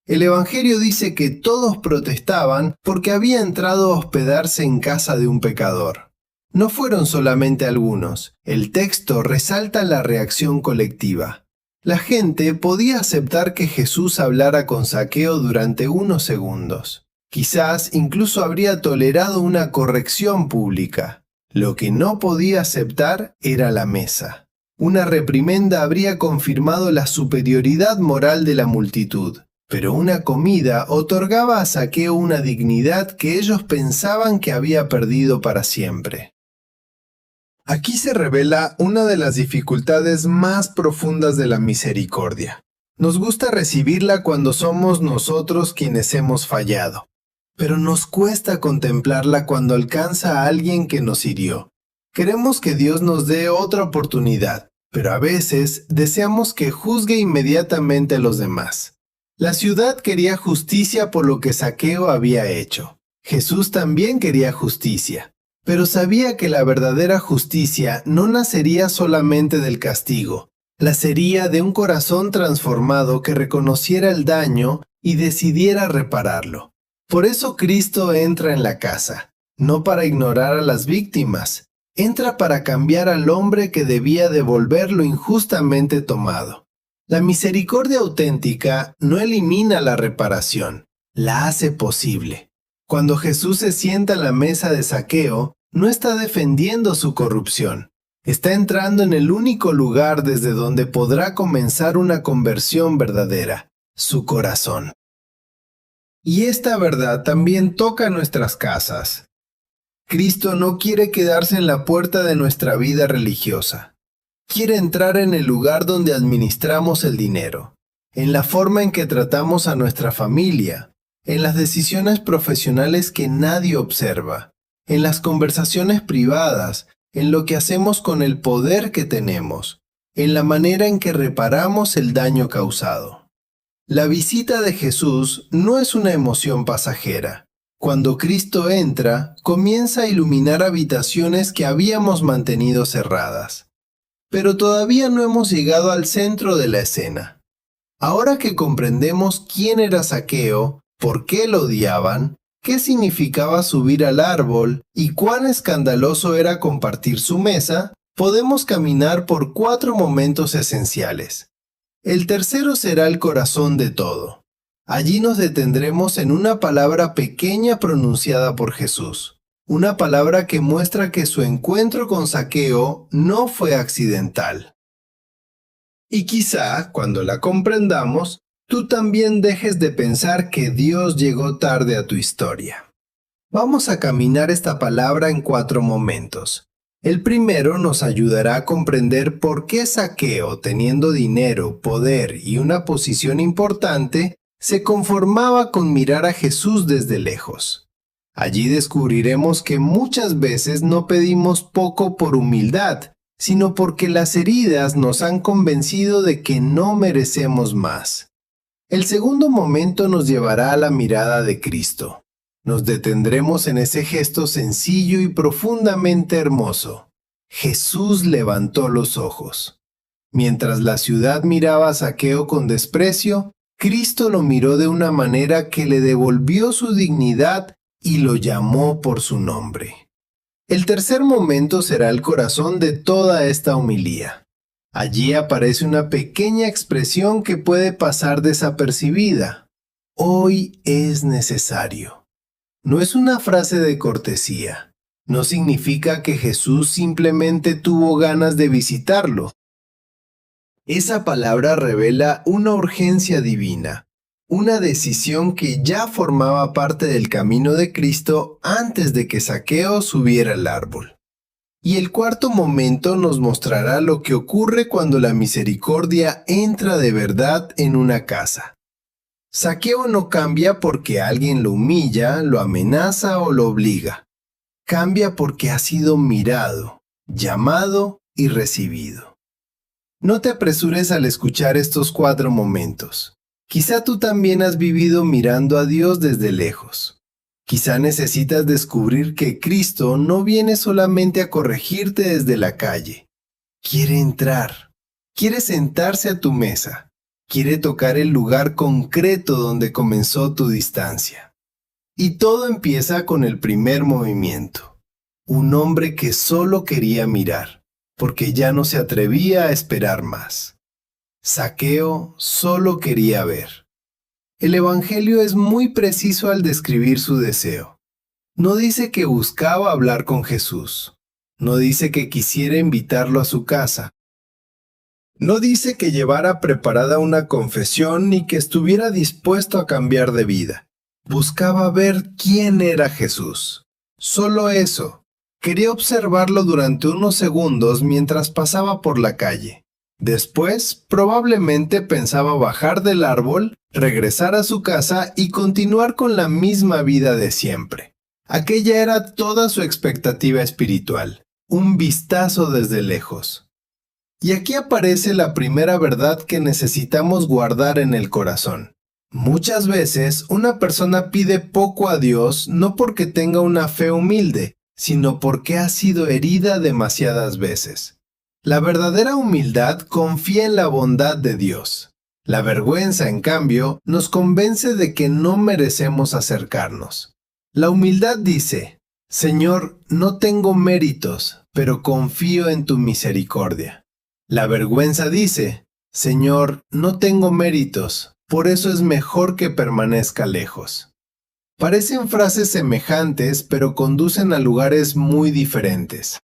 El Evangelio dice que todos protestaban porque había entrado a hospedarse en casa de un pecador. No fueron solamente algunos. El texto resalta la reacción colectiva. La gente podía aceptar que Jesús hablara con Zaqueo durante unos segundos. Quizás incluso habría tolerado una corrección pública. Lo que no podía aceptar era la mesa. Una reprimenda habría confirmado la superioridad moral de la multitud. Pero una comida otorgaba a Zaqueo una dignidad que ellos pensaban que había perdido para siempre. Aquí se revela una de las dificultades más profundas de la misericordia. Nos gusta recibirla cuando somos nosotros quienes hemos fallado, pero nos cuesta contemplarla cuando alcanza a alguien que nos hirió. Queremos que Dios nos dé otra oportunidad, pero a veces deseamos que juzgue inmediatamente a los demás. La ciudad quería justicia por lo que Zaqueo había hecho. Jesús también quería justicia, pero sabía que la verdadera justicia no nacería solamente del castigo, nacería de un corazón transformado que reconociera el daño y decidiera repararlo. Por eso Cristo entra en la casa, no para ignorar a las víctimas, entra para cambiar al hombre que debía devolver lo injustamente tomado. La misericordia auténtica no elimina la reparación, la hace posible. Cuando Jesús se sienta a la mesa de Zaqueo, no está defendiendo su corrupción. Está entrando en el único lugar desde donde podrá comenzar una conversión verdadera, su corazón. Y esta verdad también toca nuestras casas. Cristo no quiere quedarse en la puerta de nuestra vida religiosa. Quiere entrar en el lugar donde administramos el dinero, en la forma en que tratamos a nuestra familia, en las decisiones profesionales que nadie observa, en las conversaciones privadas, en lo que hacemos con el poder que tenemos, en la manera en que reparamos el daño causado. La visita de Jesús no es una emoción pasajera. Cuando Cristo entra, comienza a iluminar habitaciones que habíamos mantenido cerradas. Pero todavía no hemos llegado al centro de la escena. Ahora que comprendemos quién era Zaqueo, por qué lo odiaban, qué significaba subir al árbol y cuán escandaloso era compartir su mesa, podemos caminar por 4 momentos esenciales. El tercero será el corazón de todo. Allí nos detendremos en una palabra pequeña pronunciada por Jesús, una palabra que muestra que su encuentro con Zaqueo no fue accidental. Y quizá, cuando la comprendamos, tú también dejes de pensar que Dios llegó tarde a tu historia. Vamos a caminar esta palabra en 4 momentos. El primero nos ayudará a comprender por qué Zaqueo, teniendo dinero, poder y una posición importante, se conformaba con mirar a Jesús desde lejos. Allí descubriremos que muchas veces no pedimos poco por humildad, sino porque las heridas nos han convencido de que no merecemos más. El segundo momento nos llevará a la mirada de Cristo. Nos detendremos en ese gesto sencillo y profundamente hermoso. Jesús levantó los ojos. Mientras la ciudad miraba a Zaqueo con desprecio, Cristo lo miró de una manera que le devolvió su dignidad y lo llamó por su nombre. El tercer momento será el corazón de toda esta homilía. Allí aparece una pequeña expresión que puede pasar desapercibida. Hoy es necesario. No es una frase de cortesía. No significa que Jesús simplemente tuvo ganas de visitarlo. Esa palabra revela una urgencia divina, una decisión que ya formaba parte del camino de Cristo antes de que Zaqueo subiera al árbol. Y el cuarto momento nos mostrará lo que ocurre cuando la misericordia entra de verdad en una casa. Zaqueo no cambia porque alguien lo humilla, lo amenaza o lo obliga. Cambia porque ha sido mirado, llamado y recibido. No te apresures al escuchar estos 4 momentos. Quizá tú también has vivido mirando a Dios desde lejos. Quizá necesitas descubrir que Cristo no viene solamente a corregirte desde la calle. Quiere entrar. Quiere sentarse a tu mesa. Quiere tocar el lugar concreto donde comenzó tu distancia. Y todo empieza con el primer movimiento. Un hombre que solo quería mirar, porque ya no se atrevía a esperar más. Zaqueo solo quería ver. El Evangelio es muy preciso al describir su deseo. No dice que buscaba hablar con Jesús. No dice que quisiera invitarlo a su casa. No dice que llevara preparada una confesión ni que estuviera dispuesto a cambiar de vida. Buscaba ver quién era Jesús. Solo eso. Quería observarlo durante unos segundos mientras pasaba por la calle. Después, probablemente pensaba bajar del árbol, regresar a su casa y continuar con la misma vida de siempre. Aquella era toda su expectativa espiritual, un vistazo desde lejos. Y aquí aparece la primera verdad que necesitamos guardar en el corazón. Muchas veces una persona pide poco a Dios no porque tenga una fe humilde, sino porque ha sido herida demasiadas veces. La verdadera humildad confía en la bondad de Dios. La vergüenza, en cambio, nos convence de que no merecemos acercarnos. La humildad dice, Señor, no tengo méritos, pero confío en tu misericordia. La vergüenza dice, Señor, no tengo méritos, por eso es mejor que permanezca lejos. Parecen frases semejantes, pero conducen a lugares muy diferentes.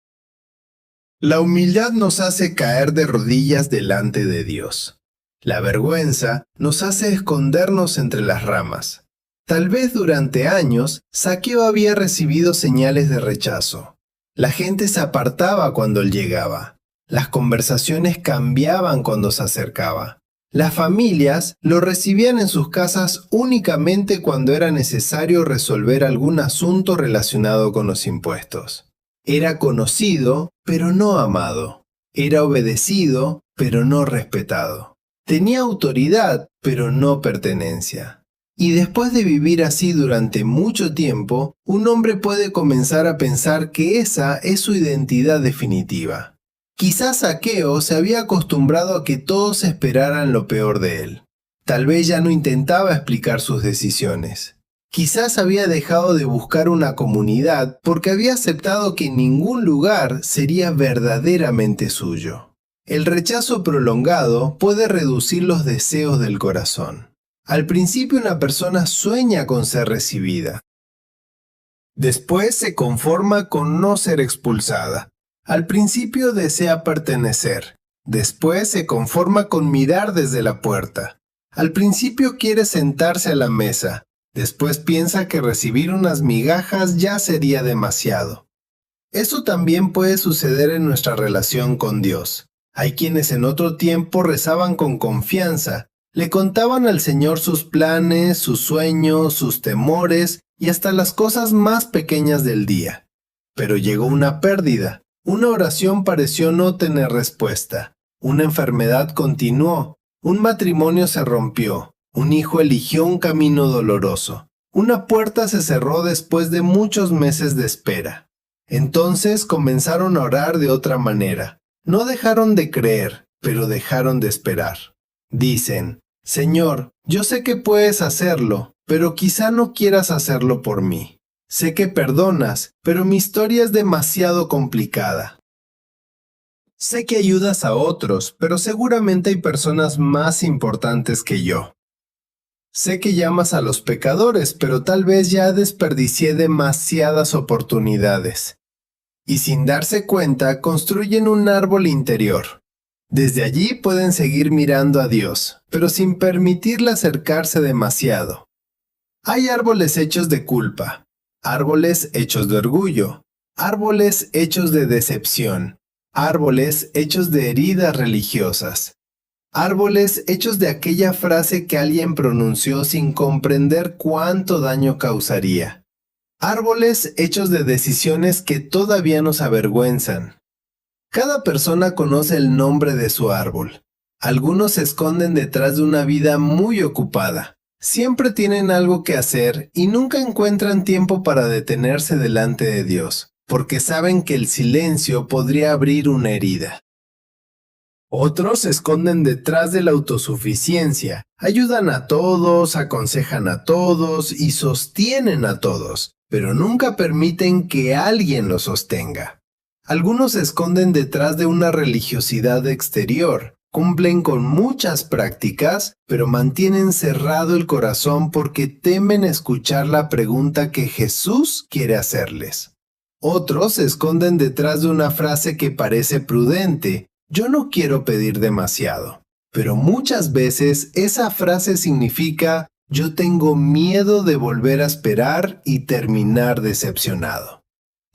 La humildad nos hace caer de rodillas delante de Dios. La vergüenza nos hace escondernos entre las ramas. Tal vez durante años, Zaqueo había recibido señales de rechazo. La gente se apartaba cuando él llegaba. Las conversaciones cambiaban cuando se acercaba. Las familias lo recibían en sus casas únicamente cuando era necesario resolver algún asunto relacionado con los impuestos. Era conocido, pero no amado. Era obedecido, pero no respetado. Tenía autoridad, pero no pertenencia. Y después de vivir así durante mucho tiempo, un hombre puede comenzar a pensar que esa es su identidad definitiva. Quizás Zaqueo se había acostumbrado a que todos esperaran lo peor de él. Tal vez ya no intentaba explicar sus decisiones. Quizás había dejado de buscar una comunidad porque había aceptado que ningún lugar sería verdaderamente suyo. El rechazo prolongado puede reducir los deseos del corazón. Al principio una persona sueña con ser recibida. Después se conforma con no ser expulsada. Al principio desea pertenecer. Después se conforma con mirar desde la puerta. Al principio quiere sentarse a la mesa. Después piensa que recibir unas migajas ya sería demasiado. Eso también puede suceder en nuestra relación con Dios. Hay quienes en otro tiempo rezaban con confianza, le contaban al Señor sus planes, sus sueños, sus temores y hasta las cosas más pequeñas del día. Pero llegó una pérdida, una oración pareció no tener respuesta, una enfermedad continuó, un matrimonio se rompió, un hijo eligió un camino doloroso, una puerta se cerró después de muchos meses de espera. Entonces comenzaron a orar de otra manera. No dejaron de creer, pero dejaron de esperar. Dicen, Señor, yo sé que puedes hacerlo, pero quizá no quieras hacerlo por mí. Sé que perdonas, pero mi historia es demasiado complicada. Sé que ayudas a otros, pero seguramente hay personas más importantes que yo. Sé que llamas a los pecadores, pero tal vez ya desperdicié demasiadas oportunidades. Y sin darse cuenta, construyen un árbol interior. Desde allí pueden seguir mirando a Dios, pero sin permitirle acercarse demasiado. Hay árboles hechos de culpa, árboles hechos de orgullo, árboles hechos de decepción, árboles hechos de heridas religiosas, árboles hechos de aquella frase que alguien pronunció sin comprender cuánto daño causaría, árboles hechos de decisiones que todavía nos avergüenzan. Cada persona conoce el nombre de su árbol. Algunos se esconden detrás de una vida muy ocupada. Siempre tienen algo que hacer y nunca encuentran tiempo para detenerse delante de Dios, porque saben que el silencio podría abrir una herida. Otros se esconden detrás de la autosuficiencia. Ayudan a todos, aconsejan a todos y sostienen a todos, pero nunca permiten que alguien los sostenga. Algunos se esconden detrás de una religiosidad exterior, cumplen con muchas prácticas, pero mantienen cerrado el corazón porque temen escuchar la pregunta que Jesús quiere hacerles. Otros se esconden detrás de una frase que parece prudente, yo no quiero pedir demasiado, pero muchas veces esa frase significa, yo tengo miedo de volver a esperar y terminar decepcionado.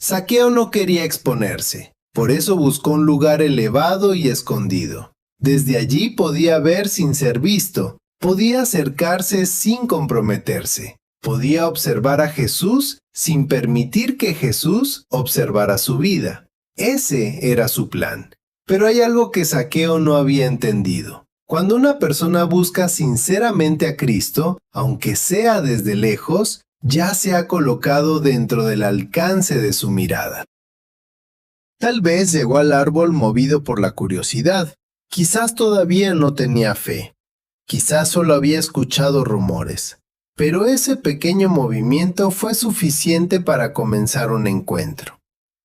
Zaqueo no quería exponerse, por eso buscó un lugar elevado y escondido. Desde allí podía ver sin ser visto, podía acercarse sin comprometerse, podía observar a Jesús sin permitir que Jesús observara su vida. Ese era su plan. Pero hay algo que Zaqueo no había entendido. Cuando una persona busca sinceramente a Cristo, aunque sea desde lejos, ya se ha colocado dentro del alcance de su mirada. Tal vez llegó al árbol movido por la curiosidad. Quizás todavía no tenía fe. Quizás solo había escuchado rumores. Pero ese pequeño movimiento fue suficiente para comenzar un encuentro.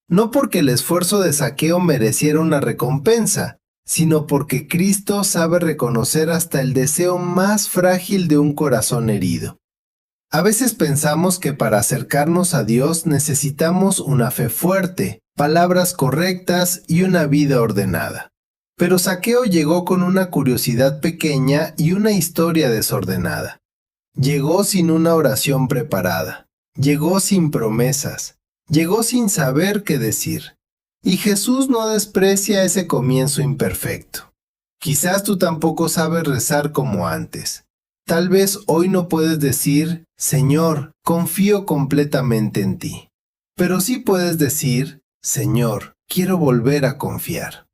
No porque el esfuerzo de Zaqueo mereciera una recompensa, sino porque Cristo sabe reconocer hasta el deseo más frágil de un corazón herido. A veces pensamos que para acercarnos a Dios necesitamos una fe fuerte, palabras correctas y una vida ordenada. Pero Zaqueo llegó con una curiosidad pequeña y una historia desordenada. Llegó sin una oración preparada. Llegó sin promesas. Llegó sin saber qué decir. Y Jesús no desprecia ese comienzo imperfecto. Quizás tú tampoco sabes rezar como antes. Tal vez hoy no puedes decir, Señor, confío completamente en ti. Pero sí puedes decir, Señor, quiero volver a confiar.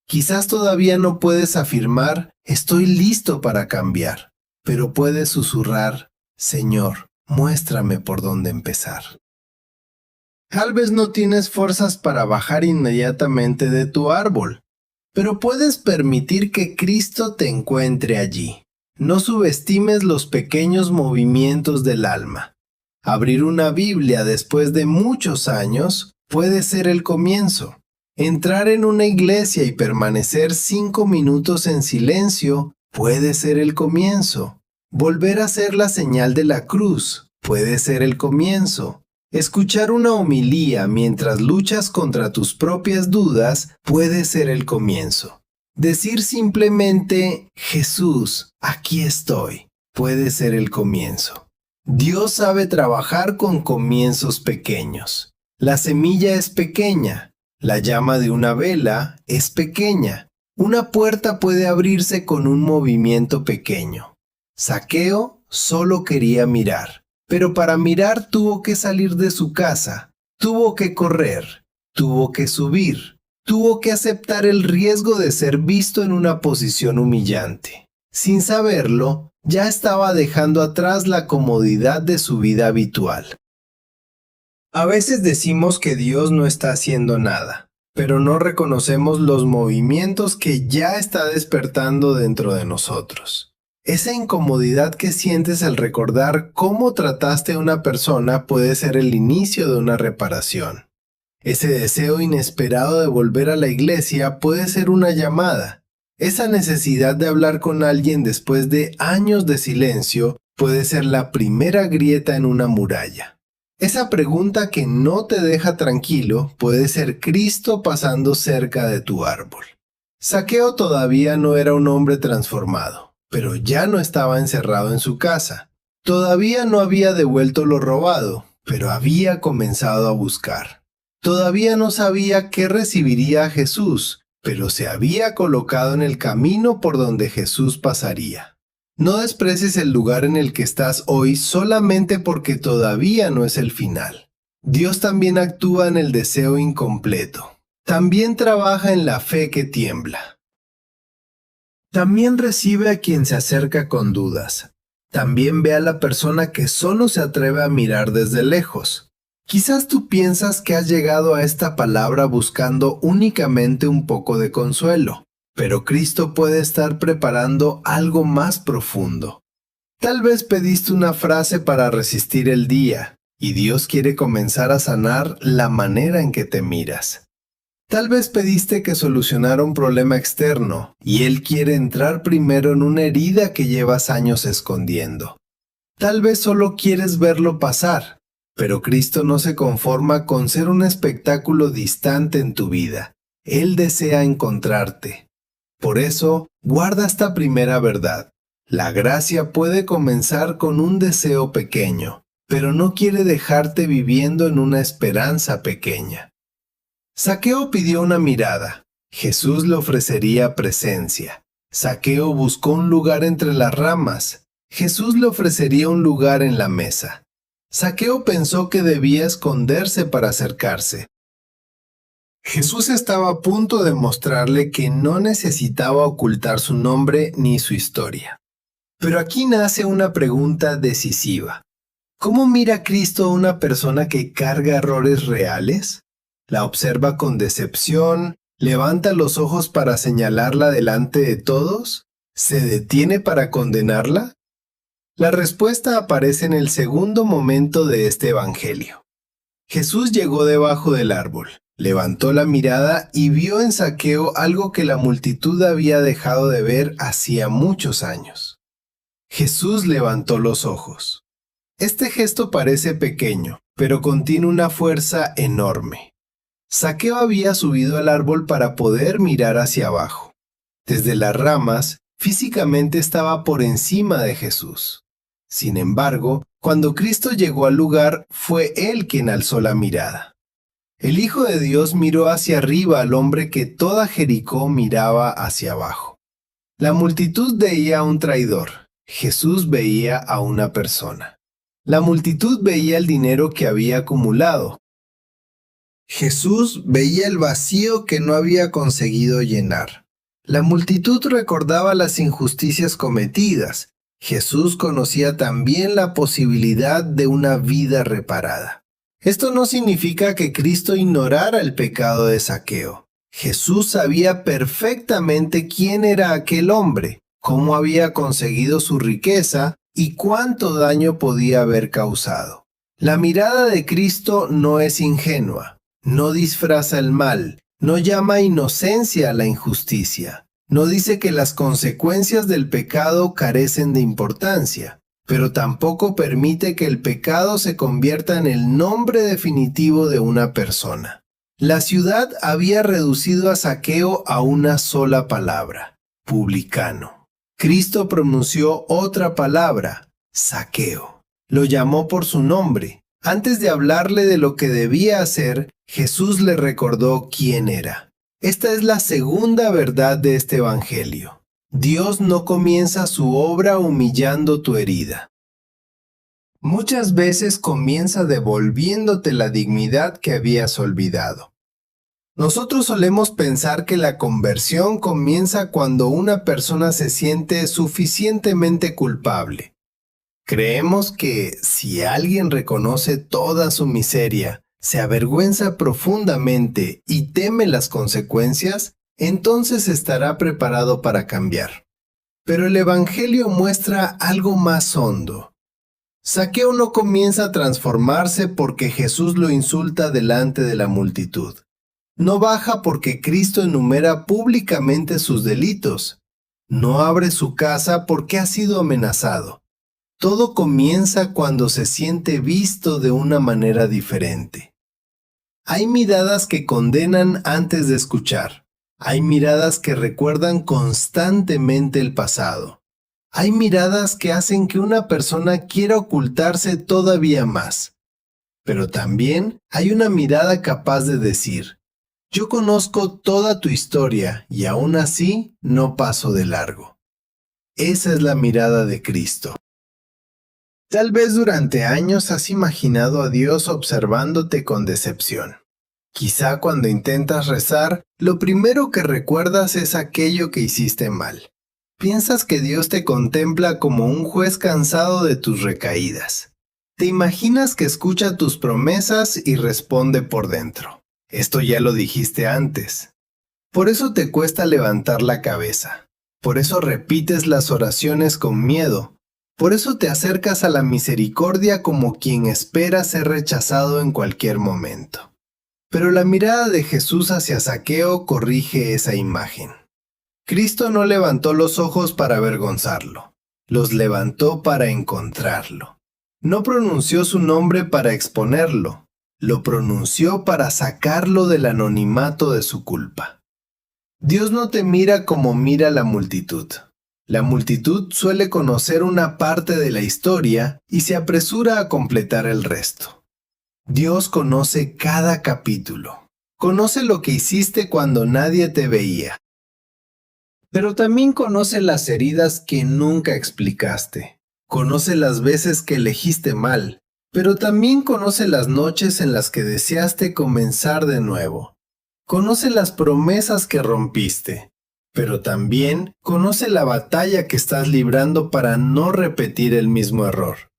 Quizás todavía no puedes afirmar, estoy listo para cambiar, pero puedes susurrar, Señor, muéstrame por dónde empezar. Tal vez no tienes fuerzas para bajar inmediatamente de tu árbol, pero puedes permitir que Cristo te encuentre allí. No subestimes los pequeños movimientos del alma. Abrir una Biblia después de muchos años puede ser el comienzo. Entrar en una iglesia y permanecer 5 minutos en silencio puede ser el comienzo. Volver a hacer la señal de la cruz puede ser el comienzo. Escuchar una homilía mientras luchas contra tus propias dudas puede ser el comienzo. Decir simplemente, Jesús, aquí estoy, puede ser el comienzo. Dios sabe trabajar con comienzos pequeños. La semilla es pequeña. La llama de una vela es pequeña. Una puerta puede abrirse con un movimiento pequeño. Zaqueo solo quería mirar, pero para mirar tuvo que salir de su casa, tuvo que correr, tuvo que subir, tuvo que aceptar el riesgo de ser visto en una posición humillante. Sin saberlo, ya estaba dejando atrás la comodidad de su vida habitual. A veces decimos que Dios no está haciendo nada, pero no reconocemos los movimientos que ya está despertando dentro de nosotros. Esa incomodidad que sientes al recordar cómo trataste a una persona puede ser el inicio de una reparación. Ese deseo inesperado de volver a la iglesia puede ser una llamada. Esa necesidad de hablar con alguien después de años de silencio puede ser la primera grieta en una muralla. Esa pregunta que no te deja tranquilo puede ser Cristo pasando cerca de tu árbol. Zaqueo todavía no era un hombre transformado, pero ya no estaba encerrado en su casa. Todavía no había devuelto lo robado, pero había comenzado a buscar. Todavía no sabía qué recibiría a Jesús, pero se había colocado en el camino por donde Jesús pasaría. No desprecies el lugar en el que estás hoy solamente porque todavía no es el final. Dios también actúa en el deseo incompleto. También trabaja en la fe que tiembla. También recibe a quien se acerca con dudas. También ve a la persona que solo se atreve a mirar desde lejos. Quizás tú piensas que has llegado a esta palabra buscando únicamente un poco de consuelo, pero Cristo puede estar preparando algo más profundo. Tal vez pediste una frase para resistir el día, y Dios quiere comenzar a sanar la manera en que te miras. Tal vez pediste que solucionara un problema externo, y Él quiere entrar primero en una herida que llevas años escondiendo. Tal vez solo quieres verlo pasar, pero Cristo no se conforma con ser un espectáculo distante en tu vida. Él desea encontrarte. Por eso, guarda esta primera verdad. La gracia puede comenzar con un deseo pequeño, pero no quiere dejarte viviendo en una esperanza pequeña. Zaqueo pidió una mirada. Jesús le ofrecería presencia. Zaqueo buscó un lugar entre las ramas. Jesús le ofrecería un lugar en la mesa. Zaqueo pensó que debía esconderse para acercarse. Jesús estaba a punto de mostrarle que no necesitaba ocultar su nombre ni su historia. Pero aquí nace una pregunta decisiva. ¿Cómo mira Cristo a una persona que carga errores reales? ¿La observa con decepción? ¿Levanta los ojos para señalarla delante de todos? ¿Se detiene para condenarla? La respuesta aparece en el segundo momento de este evangelio. Jesús llegó debajo del árbol. Levantó la mirada y vio en Zaqueo algo que la multitud había dejado de ver hacía muchos años. Jesús levantó los ojos. Este gesto parece pequeño, pero contiene una fuerza enorme. Zaqueo había subido al árbol para poder mirar hacia abajo. Desde las ramas, físicamente estaba por encima de Jesús. Sin embargo, cuando Cristo llegó al lugar, fue Él quien alzó la mirada. El Hijo de Dios miró hacia arriba al hombre que toda Jericó miraba hacia abajo. La multitud veía a un traidor. Jesús veía a una persona. La multitud veía el dinero que había acumulado. Jesús veía el vacío que no había conseguido llenar. La multitud recordaba las injusticias cometidas. Jesús conocía también la posibilidad de una vida reparada. Esto no significa que Cristo ignorara el pecado de Zaqueo. Jesús sabía perfectamente quién era aquel hombre, cómo había conseguido su riqueza y cuánto daño podía haber causado. La mirada de Cristo no es ingenua, no disfraza el mal, no llama inocencia a la injusticia, no dice que las consecuencias del pecado carecen de importancia, pero tampoco permite que el pecado se convierta en el nombre definitivo de una persona. La ciudad había reducido a Zaqueo a una sola palabra: publicano. Cristo pronunció otra palabra: Zaqueo. Lo llamó por su nombre. Antes de hablarle de lo que debía hacer, Jesús le recordó quién era. Esta es la segunda verdad de este evangelio. Dios no comienza su obra humillando tu herida. Muchas veces comienza devolviéndote la dignidad que habías olvidado. Nosotros solemos pensar que la conversión comienza cuando una persona se siente suficientemente culpable. Creemos que si alguien reconoce toda su miseria, se avergüenza profundamente y teme las consecuencias, entonces estará preparado para cambiar. Pero el Evangelio muestra algo más hondo. Zaqueo no comienza a transformarse porque Jesús lo insulta delante de la multitud. No baja porque Cristo enumera públicamente sus delitos. No abre su casa porque ha sido amenazado. Todo comienza cuando se siente visto de una manera diferente. Hay miradas que condenan antes de escuchar. Hay miradas que recuerdan constantemente el pasado. Hay miradas que hacen que una persona quiera ocultarse todavía más. Pero también hay una mirada capaz de decir: yo conozco toda tu historia y aún así no paso de largo. Esa es la mirada de Cristo. Tal vez durante años has imaginado a Dios observándote con decepción. Quizá cuando intentas rezar, lo primero que recuerdas es aquello que hiciste mal. Piensas que Dios te contempla como un juez cansado de tus recaídas. Te imaginas que escucha tus promesas y responde por dentro: esto ya lo dijiste antes. Por eso te cuesta levantar la cabeza. Por eso repites las oraciones con miedo. Por eso te acercas a la misericordia como quien espera ser rechazado en cualquier momento. Pero la mirada de Jesús hacia Zaqueo corrige esa imagen. Cristo no levantó los ojos para avergonzarlo. Los levantó para encontrarlo. No pronunció su nombre para exponerlo. Lo pronunció para sacarlo del anonimato de su culpa. Dios no te mira como mira la multitud. La multitud suele conocer una parte de la historia y se apresura a completar el resto. Dios conoce cada capítulo. Conoce lo que hiciste cuando nadie te veía. Pero también conoce las heridas que nunca explicaste. Conoce las veces que elegiste mal. Pero también conoce las noches en las que deseaste comenzar de nuevo. Conoce las promesas que rompiste. Pero también conoce la batalla que estás librando para no repetir el mismo error.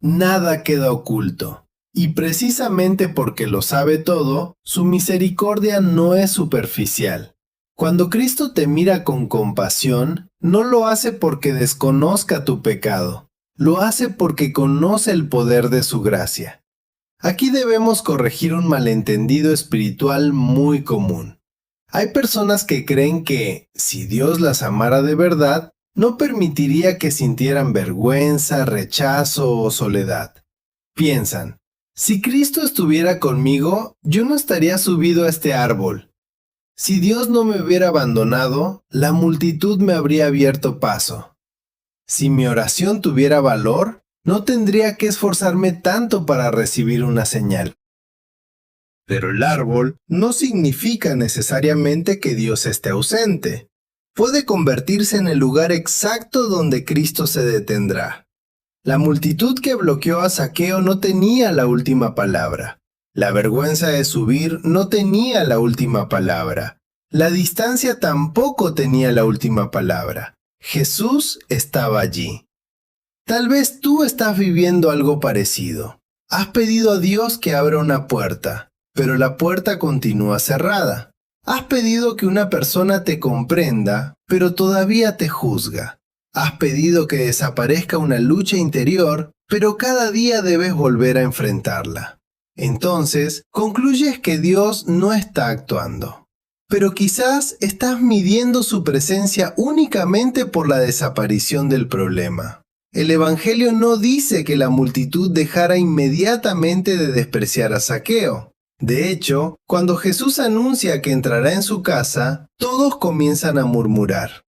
Nada queda oculto. Y precisamente porque lo sabe todo, su misericordia no es superficial. Cuando Cristo te mira con compasión, no lo hace porque desconozca tu pecado. Lo hace porque conoce el poder de su gracia. Aquí debemos corregir un malentendido espiritual muy común. Hay personas que creen que, si Dios las amara de verdad, no permitiría que sintieran vergüenza, rechazo o soledad. Piensan: si Cristo estuviera conmigo, yo no estaría subido a este árbol. Si Dios no me hubiera abandonado, la multitud me habría abierto paso. Si mi oración tuviera valor, no tendría que esforzarme tanto para recibir una señal. Pero el árbol no significa necesariamente que Dios esté ausente. puede convertirse en el lugar exacto donde Cristo se detendrá. La multitud que bloqueó a Zaqueo no tenía la última palabra. La vergüenza de subir no tenía la última palabra. La distancia tampoco tenía la última palabra. Jesús estaba allí. Tal vez tú estás viviendo algo parecido. Has pedido a Dios que abra una puerta, pero la puerta continúa cerrada. Has pedido que una persona te comprenda, pero todavía te juzga. Has pedido que desaparezca una lucha interior, pero cada día debes volver a enfrentarla. Entonces, concluyes que Dios no está actuando. Pero quizás estás midiendo su presencia únicamente por la desaparición del problema. El Evangelio no dice que la multitud dejara inmediatamente de despreciar a Zaqueo. De hecho, cuando Jesús anuncia que entrará en su casa, todos comienzan a murmurar.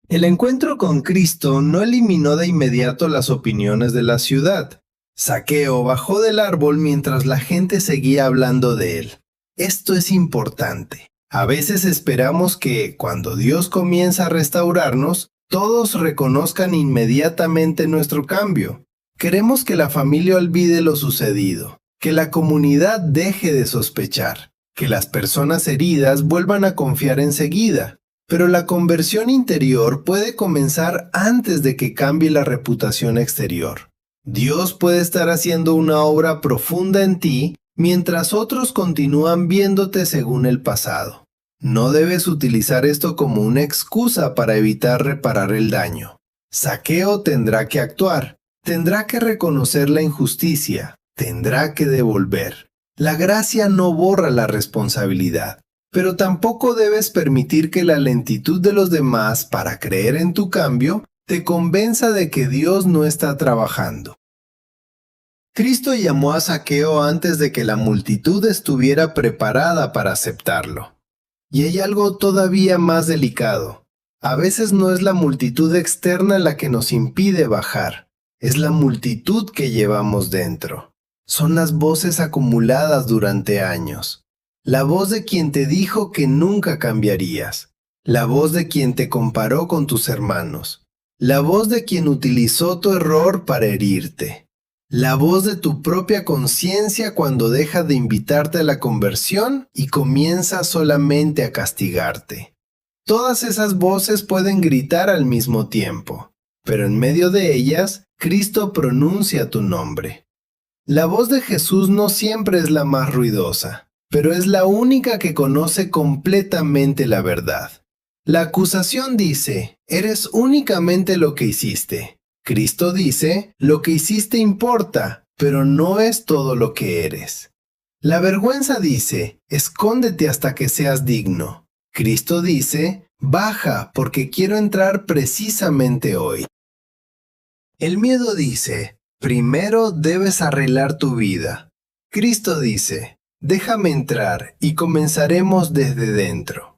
El encuentro con Cristo no eliminó de inmediato las opiniones de la ciudad. Zaqueo bajó del árbol mientras la gente seguía hablando de él. Esto es importante. A veces esperamos que, cuando Dios comienza a restaurarnos, todos reconozcan inmediatamente nuestro cambio. Queremos que la familia olvide lo sucedido, que la comunidad deje de sospechar, que las personas heridas vuelvan a confiar enseguida. Pero la conversión interior puede comenzar antes de que cambie la reputación exterior. Dios puede estar haciendo una obra profunda en ti mientras otros continúan viéndote según el pasado. No debes utilizar esto como una excusa para evitar reparar el daño. Zaqueo tendrá que actuar, tendrá que reconocer la injusticia, tendrá que devolver. La gracia no borra la responsabilidad. Pero tampoco debes permitir que la lentitud de los demás para creer en tu cambio te convenza de que Dios no está trabajando. Cristo llamó a Zaqueo antes de que la multitud estuviera preparada para aceptarlo. Y hay algo todavía más delicado. A veces no es la multitud externa la que nos impide bajar, es la multitud que llevamos dentro. Son las voces acumuladas durante años. La voz de quien te dijo que nunca cambiarías. La voz de quien te comparó con tus hermanos. La voz de quien utilizó tu error para herirte. La voz de tu propia conciencia cuando deja de invitarte a la conversión y comienza solamente a castigarte. Todas esas voces pueden gritar al mismo tiempo, pero en medio de ellas, Cristo pronuncia tu nombre. La voz de Jesús no siempre es la más ruidosa, pero es la única que conoce completamente la verdad. La acusación dice, eres únicamente lo que hiciste. Cristo dice, lo que hiciste importa, pero no es todo lo que eres. La vergüenza dice, escóndete hasta que seas digno. Cristo dice, baja porque quiero entrar precisamente hoy. El miedo dice, primero debes arreglar tu vida. Cristo dice, déjame entrar y comenzaremos desde dentro.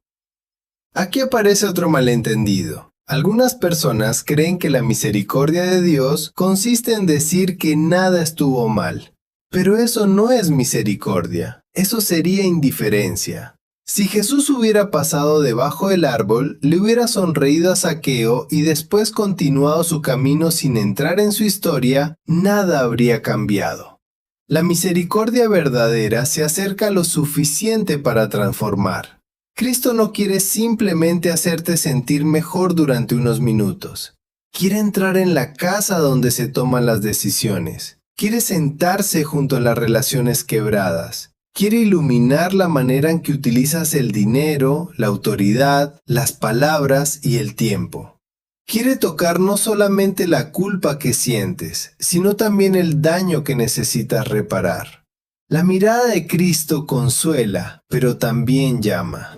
Aquí aparece otro malentendido. Algunas personas creen que la misericordia de Dios consiste en decir que nada estuvo mal. Pero eso no es misericordia, eso sería indiferencia. Si Jesús hubiera pasado debajo del árbol, le hubiera sonreído a Zaqueo y después continuado su camino sin entrar en su historia, nada habría cambiado. La misericordia verdadera se acerca lo suficiente para transformar. Cristo no quiere simplemente hacerte sentir mejor durante unos minutos. Quiere entrar en la casa donde se toman las decisiones. Quiere sentarse junto a las relaciones quebradas. Quiere iluminar la manera en que utilizas el dinero, la autoridad, las palabras y el tiempo. Quiere tocar no solamente la culpa que sientes, sino también el daño que necesitas reparar. La mirada de Cristo consuela, pero también llama.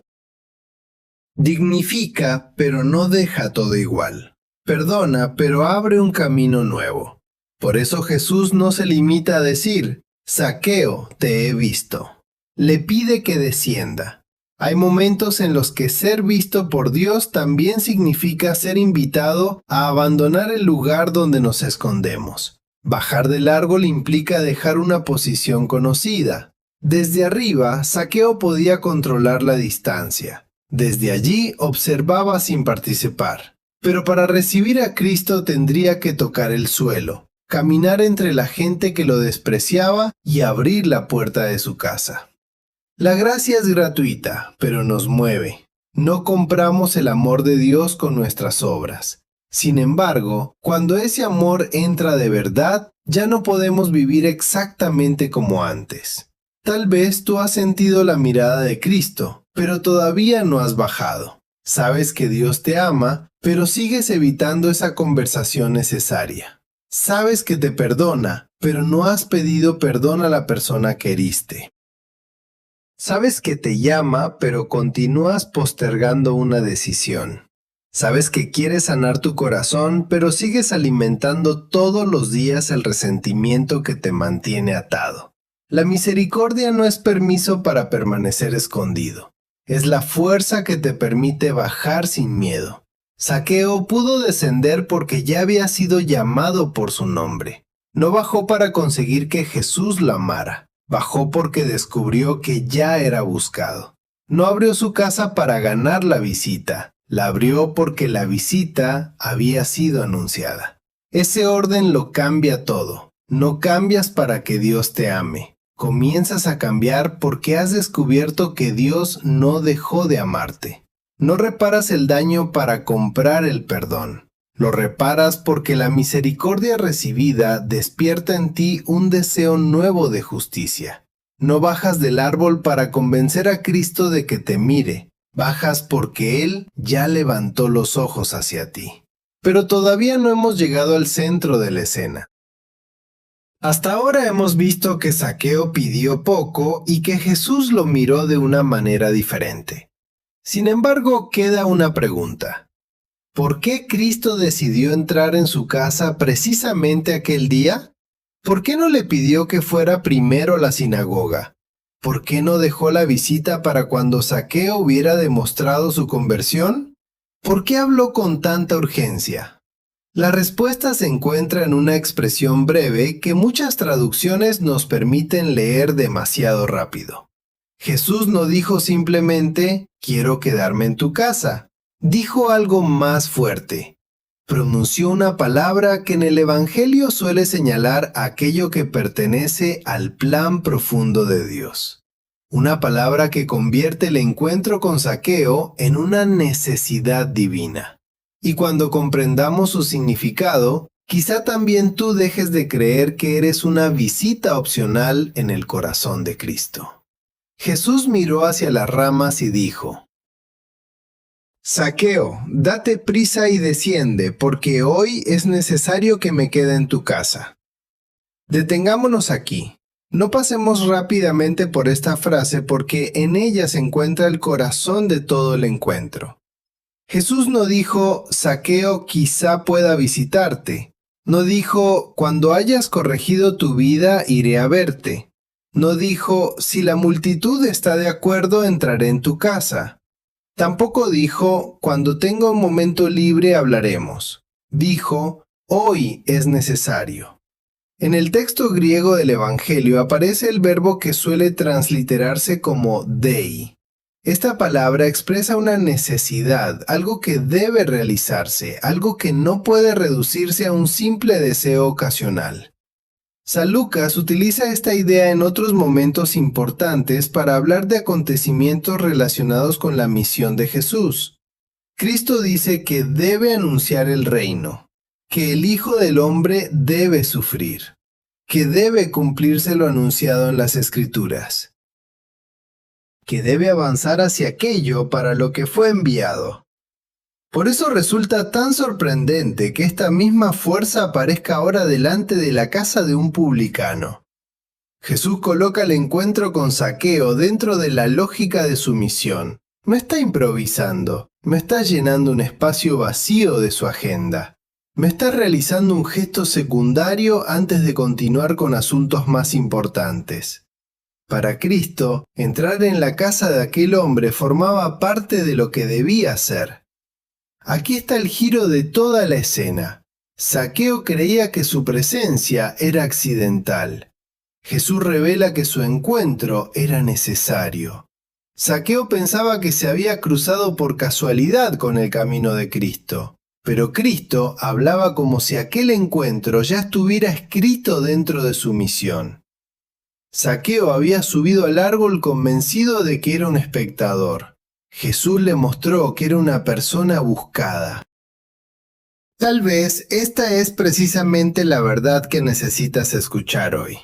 Dignifica, pero no deja todo igual. Perdona, pero abre un camino nuevo. Por eso Jesús no se limita a decir, Zaqueo, te he visto. Le pide que descienda. Hay momentos en los que ser visto por Dios también significa ser invitado a abandonar el lugar donde nos escondemos. Bajar del árbol implica dejar una posición conocida. Desde arriba, Zaqueo podía controlar la distancia. Desde allí observaba sin participar. Pero para recibir a Cristo tendría que tocar el suelo, caminar entre la gente que lo despreciaba y abrir la puerta de su casa. La gracia es gratuita, pero nos mueve. No compramos el amor de Dios con nuestras obras. Sin embargo, cuando ese amor entra de verdad, ya no podemos vivir exactamente como antes. Tal vez tú has sentido la mirada de Cristo, pero todavía no has bajado. Sabes que Dios te ama, pero sigues evitando esa conversación necesaria. Sabes que te perdona, pero no has pedido perdón a la persona que heriste. Sabes que te llama, pero continúas postergando una decisión. Sabes que quieres sanar tu corazón, pero sigues alimentando todos los días el resentimiento que te mantiene atado. La misericordia no es permiso para permanecer escondido. Es la fuerza que te permite bajar sin miedo. Zaqueo pudo descender porque ya había sido llamado por su nombre. No bajó para conseguir que Jesús lo amara. Bajó porque descubrió que ya era buscado. No abrió su casa para ganar la visita. La abrió porque la visita había sido anunciada. Ese orden lo cambia todo. No cambias para que Dios te ame. Comienzas a cambiar porque has descubierto que Dios no dejó de amarte. No reparas el daño para comprar el perdón. Lo reparas porque la misericordia recibida despierta en ti un deseo nuevo de justicia. No bajas del árbol para convencer a Cristo de que te mire. Bajas porque Él ya levantó los ojos hacia ti. Pero todavía no hemos llegado al centro de la escena. Hasta ahora hemos visto que Zaqueo pidió poco y que Jesús lo miró de una manera diferente. Sin embargo, queda una pregunta. ¿Por qué Cristo decidió entrar en su casa precisamente aquel día? ¿Por qué no le pidió que fuera primero a la sinagoga? ¿Por qué no dejó la visita para cuando Zaqueo hubiera demostrado su conversión? ¿Por qué habló con tanta urgencia? La respuesta se encuentra en una expresión breve que muchas traducciones nos permiten leer demasiado rápido. Jesús no dijo simplemente, quiero quedarme en tu casa. Dijo algo más fuerte. Pronunció una palabra que en el Evangelio suele señalar aquello que pertenece al plan profundo de Dios. Una palabra que convierte el encuentro con Zaqueo en una necesidad divina. Y cuando comprendamos su significado, quizá también tú dejes de creer que eres una visita opcional en el corazón de Cristo. Jesús miró hacia las ramas y dijo, Zaqueo, date prisa y desciende, porque hoy es necesario que me quede en tu casa. Detengámonos aquí. No pasemos rápidamente por esta frase porque en ella se encuentra el corazón de todo el encuentro. Jesús no dijo, Zaqueo quizá pueda visitarte. No dijo, cuando hayas corregido tu vida iré a verte. No dijo, si la multitud está de acuerdo entraré en tu casa. Tampoco dijo, cuando tenga un momento libre hablaremos. Dijo, hoy es necesario. En el texto griego del Evangelio aparece el verbo que suele transliterarse como dei. Esta palabra expresa una necesidad, algo que debe realizarse, algo que no puede reducirse a un simple deseo ocasional. San Lucas utiliza esta idea en otros momentos importantes para hablar de acontecimientos relacionados con la misión de Jesús. Cristo dice que debe anunciar el reino, que el Hijo del Hombre debe sufrir, que debe cumplirse lo anunciado en las Escrituras, que debe avanzar hacia aquello para lo que fue enviado. Por eso resulta tan sorprendente que esta misma fuerza aparezca ahora delante de la casa de un publicano. Jesús coloca el encuentro con Zaqueo dentro de la lógica de su misión. No está improvisando, no está llenando un espacio vacío de su agenda. No está realizando un gesto secundario antes de continuar con asuntos más importantes. Para Cristo, entrar en la casa de aquel hombre formaba parte de lo que debía hacer. Aquí está el giro de toda la escena. Zaqueo creía que su presencia era accidental. Jesús revela que su encuentro era necesario. Zaqueo pensaba que se había cruzado por casualidad con el camino de Cristo, pero Cristo hablaba como si aquel encuentro ya estuviera escrito dentro de su misión. Zaqueo había subido al árbol convencido de que era un espectador. Jesús le mostró que era una persona buscada. Tal vez esta es precisamente la verdad que necesitas escuchar hoy.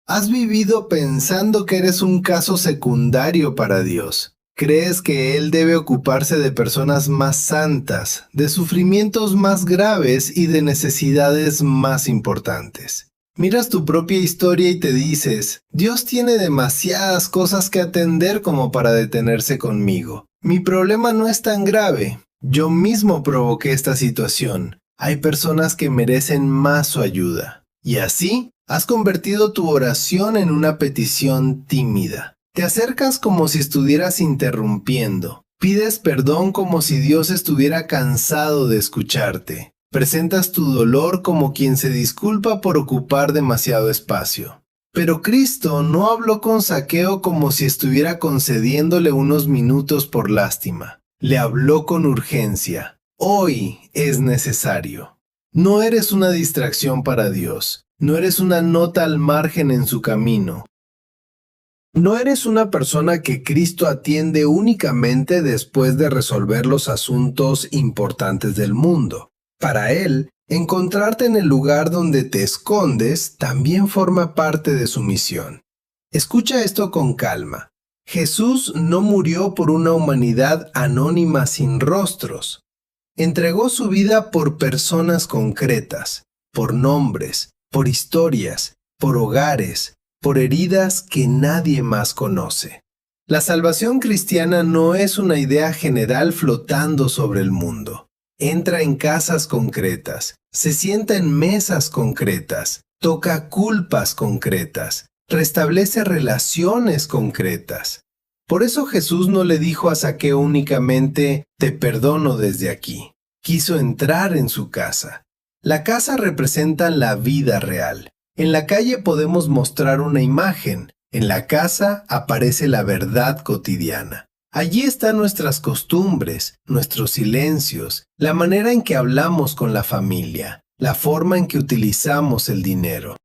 ¿Has vivido pensando que eres un caso secundario para Dios? ¿Crees que Él debe ocuparse de personas más santas, de sufrimientos más graves y de necesidades más importantes? Miras tu propia historia y te dices, Dios tiene demasiadas cosas que atender como para detenerse conmigo. Mi problema no es tan grave. Yo mismo provoqué esta situación. Hay personas que merecen más su ayuda. Y así, has convertido tu oración en una petición tímida. Te acercas como si estuvieras interrumpiendo. Pides perdón como si Dios estuviera cansado de escucharte. Presentas tu dolor como quien se disculpa por ocupar demasiado espacio. Pero Cristo no habló con Zaqueo como si estuviera concediéndole unos minutos por lástima. Le habló con urgencia. Hoy es necesario. No eres una distracción para Dios. No eres una nota al margen en su camino. No eres una persona que Cristo atiende únicamente después de resolver los asuntos importantes del mundo. Para Él, encontrarte en el lugar donde te escondes también forma parte de su misión. Escucha esto con calma. Jesús no murió por una humanidad anónima sin rostros. Entregó su vida por personas concretas, por nombres, por historias, por hogares, por heridas que nadie más conoce. La salvación cristiana no es una idea general flotando sobre el mundo. Entra en casas concretas, se sienta en mesas concretas, toca culpas concretas, restablece relaciones concretas. Por eso Jesús no le dijo a Zaqueo únicamente, te perdono desde aquí. Quiso entrar en su casa. La casa representa la vida real. En la calle podemos mostrar una imagen. En la casa aparece la verdad cotidiana. Allí están nuestras costumbres, nuestros silencios, la manera en que hablamos con la familia, la forma en que utilizamos el dinero.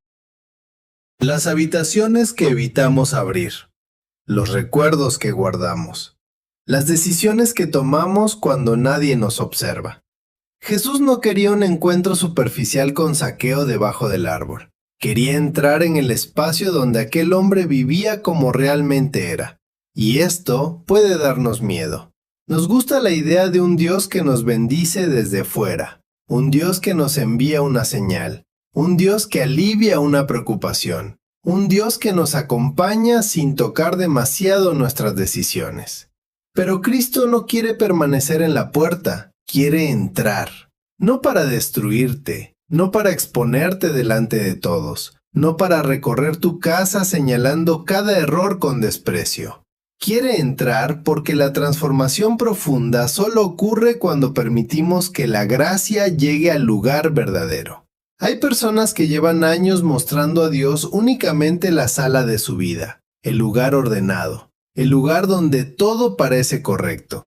Las habitaciones que evitamos abrir, los recuerdos que guardamos, las decisiones que tomamos cuando nadie nos observa. Jesús no quería un encuentro superficial con Zaqueo debajo del árbol. Quería entrar en el espacio donde aquel hombre vivía como realmente era. Y esto puede darnos miedo. Nos gusta la idea de un Dios que nos bendice desde fuera, un Dios que nos envía una señal, un Dios que alivia una preocupación, un Dios que nos acompaña sin tocar demasiado nuestras decisiones. Pero Cristo no quiere permanecer en la puerta, quiere entrar, no para destruirte, no para exponerte delante de todos, no para recorrer tu casa señalando cada error con desprecio. Quiere entrar porque la transformación profunda solo ocurre cuando permitimos que la gracia llegue al lugar verdadero. Hay personas que llevan años mostrando a Dios únicamente la sala de su vida, el lugar ordenado, el lugar donde todo parece correcto.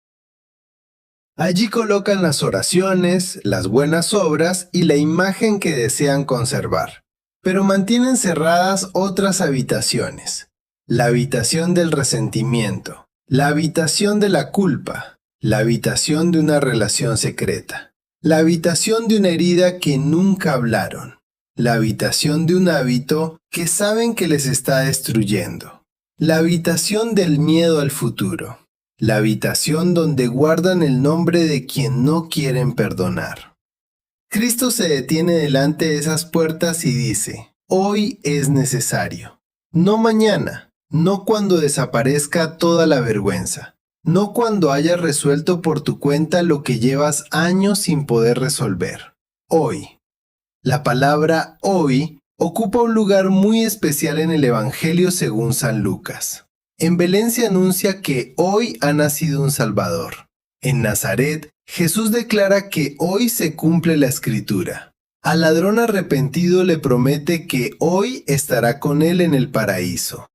Allí colocan las oraciones, las buenas obras y la imagen que desean conservar, pero mantienen cerradas otras habitaciones. La habitación del resentimiento, la habitación de la culpa, la habitación de una relación secreta, la habitación de una herida que nunca hablaron, la habitación de un hábito que saben que les está destruyendo, la habitación del miedo al futuro, la habitación donde guardan el nombre de quien no quieren perdonar. Cristo se detiene delante de esas puertas y dice, hoy es necesario, no mañana. No cuando desaparezca toda la vergüenza, no cuando hayas resuelto por tu cuenta lo que llevas años sin poder resolver. Hoy. La palabra hoy ocupa un lugar muy especial en el Evangelio según San Lucas. En Belén se anuncia que hoy ha nacido un Salvador. En Nazaret, Jesús declara que hoy se cumple la Escritura. Al ladrón arrepentido le promete que hoy estará con él en el paraíso.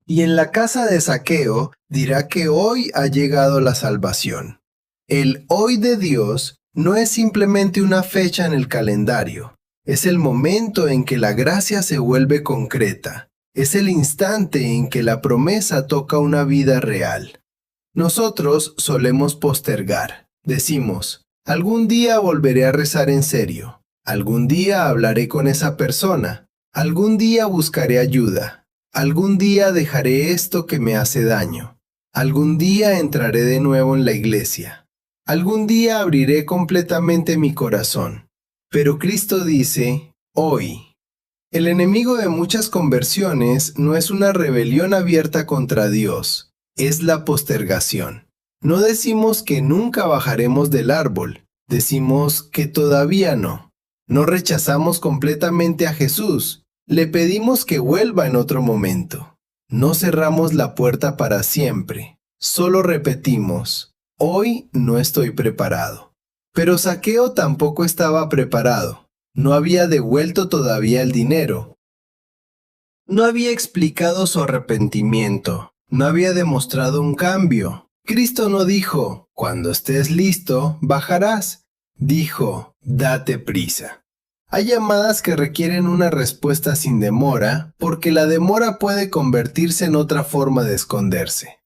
Y en la casa de Zaqueo dirá que hoy ha llegado la salvación. El hoy de Dios no es simplemente una fecha en el calendario. Es el momento en que la gracia se vuelve concreta. Es el instante en que la promesa toca una vida real. Nosotros solemos postergar. Decimos, algún día volveré a rezar en serio. Algún día hablaré con esa persona. Algún día buscaré ayuda. Algún día dejaré esto que me hace daño. Algún día entraré de nuevo en la iglesia. Algún día abriré completamente mi corazón. Pero Cristo dice, hoy. El enemigo de muchas conversiones no es una rebelión abierta contra Dios, es la postergación. No decimos que nunca bajaremos del árbol, decimos que todavía no. No rechazamos completamente a Jesús, le pedimos que vuelva en otro momento. No cerramos la puerta para siempre, solo repetimos, hoy no estoy preparado. Pero Zaqueo tampoco estaba preparado. No había devuelto todavía el dinero. No había explicado su arrepentimiento. No había demostrado un cambio. Cristo no dijo, cuando estés listo, bajarás. Dijo, date prisa. Hay llamadas que requieren una respuesta sin demora, porque la demora puede convertirse en otra forma de esconderse.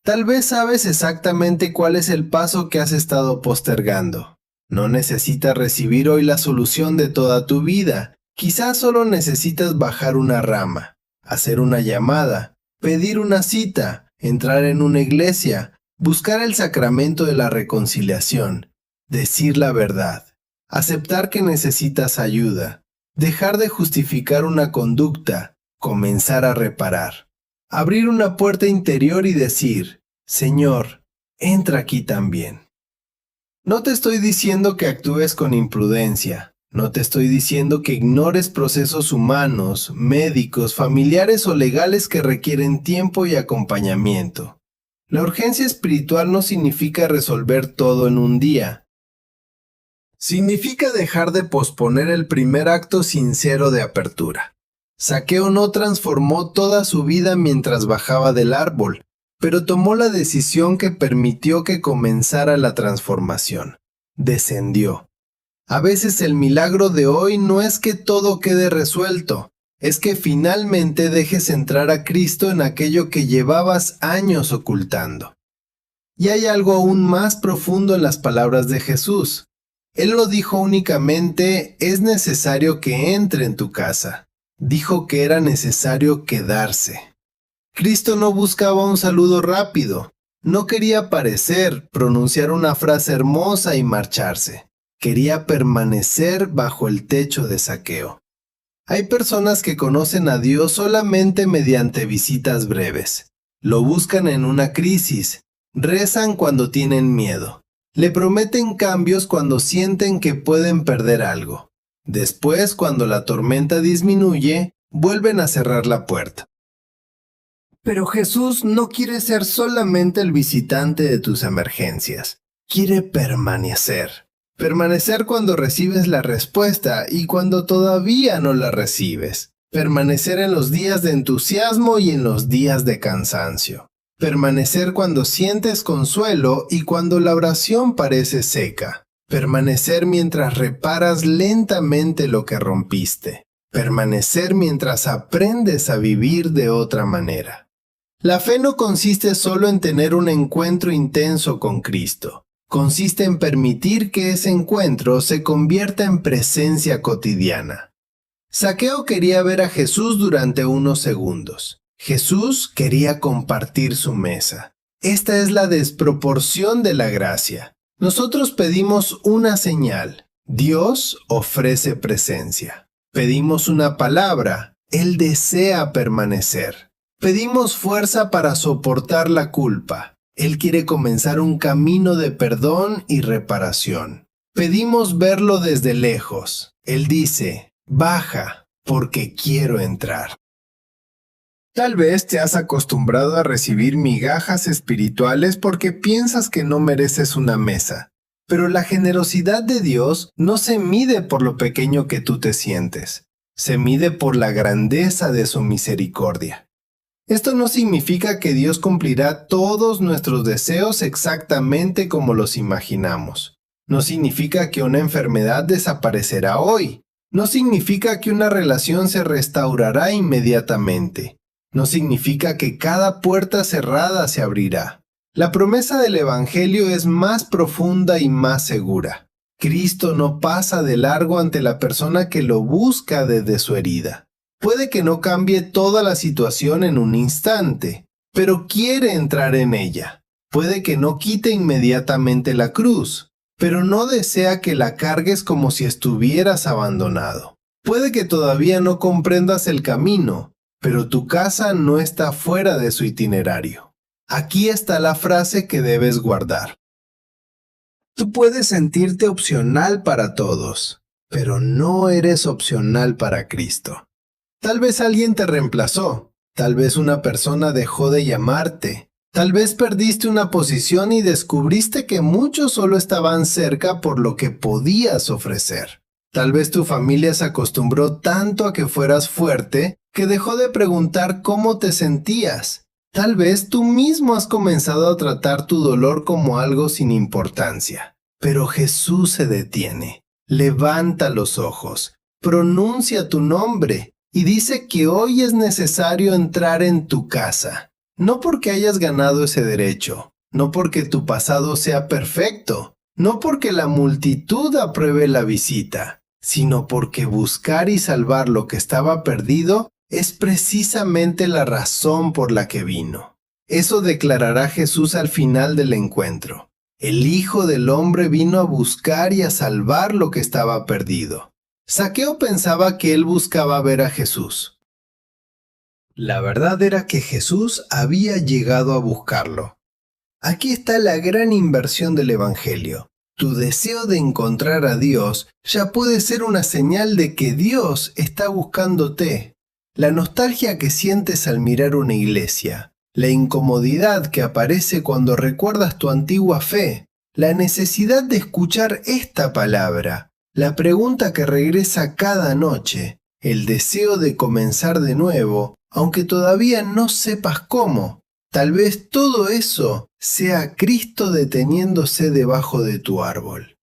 Tal vez sabes exactamente cuál es el paso que has estado postergando. No necesitas recibir hoy la solución de toda tu vida. Quizás solo necesitas bajar una rama, hacer una llamada, pedir una cita, entrar en una iglesia, buscar el sacramento de la reconciliación, decir la verdad, aceptar que necesitas ayuda, dejar de justificar una conducta, comenzar a reparar. Abrir una puerta interior y decir, Señor, entra aquí también. No te estoy diciendo que actúes con imprudencia. No te estoy diciendo que ignores procesos humanos, médicos, familiares o legales que requieren tiempo y acompañamiento. La urgencia espiritual no significa resolver todo en un día. Significa dejar de posponer el primer acto sincero de apertura. Zaqueo no transformó toda su vida mientras bajaba del árbol, pero tomó la decisión que permitió que comenzara la transformación. Descendió. A veces el milagro de hoy no es que todo quede resuelto, es que finalmente dejes entrar a Cristo en aquello que llevabas años ocultando. Y hay algo aún más profundo en las palabras de Jesús. Él no dijo únicamente, es necesario que entre en tu casa. Dijo que era necesario quedarse. Cristo no buscaba un saludo rápido. No quería aparecer, pronunciar una frase hermosa y marcharse. Quería permanecer bajo el techo de Zaqueo. Hay personas que conocen a Dios solamente mediante visitas breves. Lo buscan en una crisis. Rezan cuando tienen miedo. Le prometen cambios cuando sienten que pueden perder algo. Después, cuando la tormenta disminuye, vuelven a cerrar la puerta. Pero Jesús no quiere ser solamente el visitante de tus emergencias. Quiere permanecer. Permanecer cuando recibes la respuesta y cuando todavía no la recibes. Permanecer en los días de entusiasmo y en los días de cansancio. Permanecer cuando sientes consuelo y cuando la oración parece seca. Permanecer mientras reparas lentamente lo que rompiste. Permanecer mientras aprendes a vivir de otra manera. La fe no consiste solo en tener un encuentro intenso con Cristo. Consiste en permitir que ese encuentro se convierta en presencia cotidiana. Zaqueo quería ver a Jesús durante unos segundos. Jesús quería compartir su mesa. Esta es la desproporción de la gracia. Nosotros pedimos una señal. Dios ofrece presencia. Pedimos una palabra. Él desea permanecer. Pedimos fuerza para soportar la culpa. Él quiere comenzar un camino de perdón y reparación. Pedimos verlo desde lejos. Él dice, baja, porque quiero entrar. Tal vez te has acostumbrado a recibir migajas espirituales porque piensas que no mereces una mesa. Pero la generosidad de Dios no se mide por lo pequeño que tú te sientes. Se mide por la grandeza de su misericordia. Esto no significa que Dios cumplirá todos nuestros deseos exactamente como los imaginamos. No significa que una enfermedad desaparecerá hoy. No significa que una relación se restaurará inmediatamente. No significa que cada puerta cerrada se abrirá. La promesa del Evangelio es más profunda y más segura. Cristo no pasa de largo ante la persona que lo busca desde su herida. Puede que no cambie toda la situación en un instante, pero quiere entrar en ella. Puede que no quite inmediatamente la cruz, pero no desea que la cargues como si estuvieras abandonado. Puede que todavía no comprendas el camino, pero tu casa no está fuera de su itinerario. Aquí está la frase que debes guardar. Tú puedes sentirte opcional para todos, pero no eres opcional para Cristo. Tal vez alguien te reemplazó, tal vez una persona dejó de llamarte, tal vez perdiste una posición y descubriste que muchos solo estaban cerca por lo que podías ofrecer. Tal vez tu familia se acostumbró tanto a que fueras fuerte que dejó de preguntar cómo te sentías. Tal vez tú mismo has comenzado a tratar tu dolor como algo sin importancia. Pero Jesús se detiene, levanta los ojos, pronuncia tu nombre y dice que hoy es necesario entrar en tu casa. No porque hayas ganado ese derecho, no porque tu pasado sea perfecto, no porque la multitud apruebe la visita, sino porque buscar y salvar lo que estaba perdido es precisamente la razón por la que vino. Eso declarará Jesús al final del encuentro. El Hijo del Hombre vino a buscar y a salvar lo que estaba perdido. Zaqueo pensaba que él buscaba ver a Jesús. La verdad era que Jesús había llegado a buscarlo. Aquí está la gran inversión del Evangelio. Tu deseo de encontrar a Dios ya puede ser una señal de que Dios está buscándote. La nostalgia que sientes al mirar una iglesia, la incomodidad que aparece cuando recuerdas tu antigua fe, la necesidad de escuchar esta palabra, la pregunta que regresa cada noche, el deseo de comenzar de nuevo, aunque todavía no sepas cómo. Tal vez todo eso sea Cristo deteniéndose debajo de tu árbol.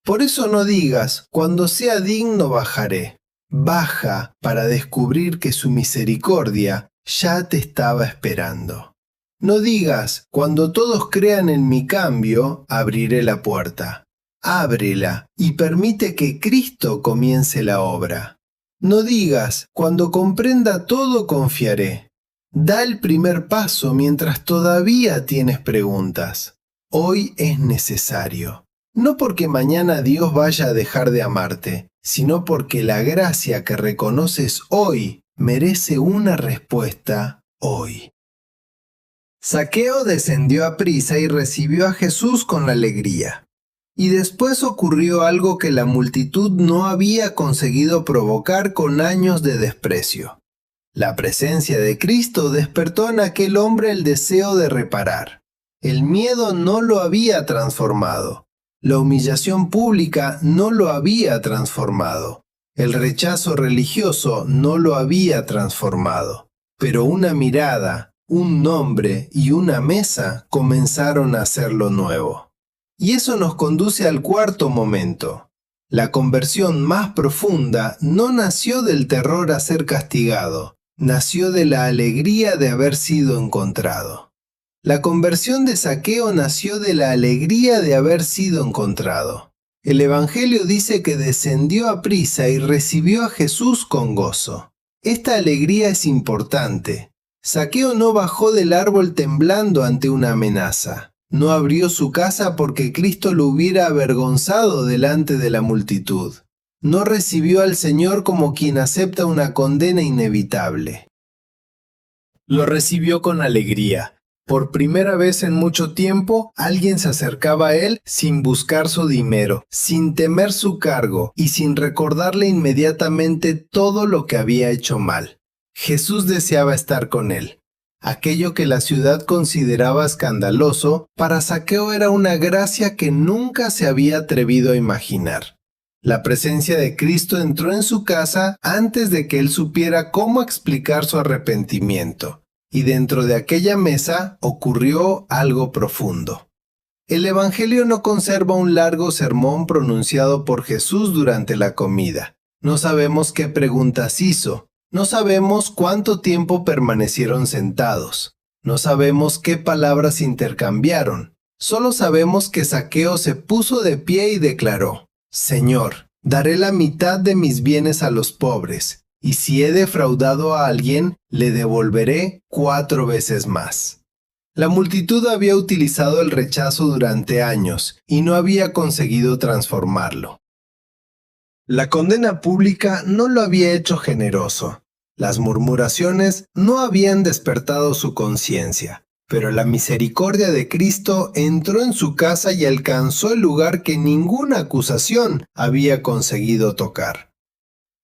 Por eso no digas, cuando sea digno bajaré. Baja para descubrir que su misericordia ya te estaba esperando. No digas, cuando todos crean en mi cambio, abriré la puerta. Ábrela y permite que Cristo comience la obra. No digas, cuando comprenda todo confiaré. Da el primer paso mientras todavía tienes preguntas. Hoy es necesario. No porque mañana Dios vaya a dejar de amarte, sino porque la gracia que reconoces hoy merece una respuesta hoy. Zaqueo descendió a prisa y recibió a Jesús con alegría. Y después ocurrió algo que la multitud no había conseguido provocar con años de desprecio. La presencia de Cristo despertó en aquel hombre el deseo de reparar. El miedo no lo había transformado. La humillación pública no lo había transformado. El rechazo religioso no lo había transformado. Pero una mirada, un nombre y una mesa comenzaron a hacerlo nuevo. Y eso nos conduce al cuarto momento. La conversión más profunda no nació del terror a ser castigado, nació de la alegría de haber sido encontrado. La conversión de Zaqueo nació de la alegría de haber sido encontrado. El Evangelio dice que descendió a prisa y recibió a Jesús con gozo. Esta alegría es importante. Zaqueo no bajó del árbol temblando ante una amenaza. No abrió su casa porque Cristo lo hubiera avergonzado delante de la multitud. No recibió al Señor como quien acepta una condena inevitable. Lo recibió con alegría. Por primera vez en mucho tiempo, alguien se acercaba a él sin buscar su dinero, sin temer su cargo y sin recordarle inmediatamente todo lo que había hecho mal. Jesús deseaba estar con él. Aquello que la ciudad consideraba escandaloso, para Zaqueo era una gracia que nunca se había atrevido a imaginar. La presencia de Cristo entró en su casa antes de que él supiera cómo explicar su arrepentimiento. y dentro de aquella mesa ocurrió algo profundo. El Evangelio no conserva un largo sermón pronunciado por Jesús durante la comida. No sabemos qué preguntas hizo. No sabemos cuánto tiempo permanecieron sentados. No sabemos qué palabras intercambiaron. Solo sabemos que Zaqueo se puso de pie y declaró: «Señor, daré la mitad de mis bienes a los pobres, y si he defraudado a alguien, le devolveré 4 veces más». La multitud había utilizado el rechazo durante años y no había conseguido transformarlo. La condena pública no lo había hecho generoso. Las murmuraciones no habían despertado su conciencia, pero la misericordia de Cristo entró en su casa y alcanzó el lugar que ninguna acusación había conseguido tocar.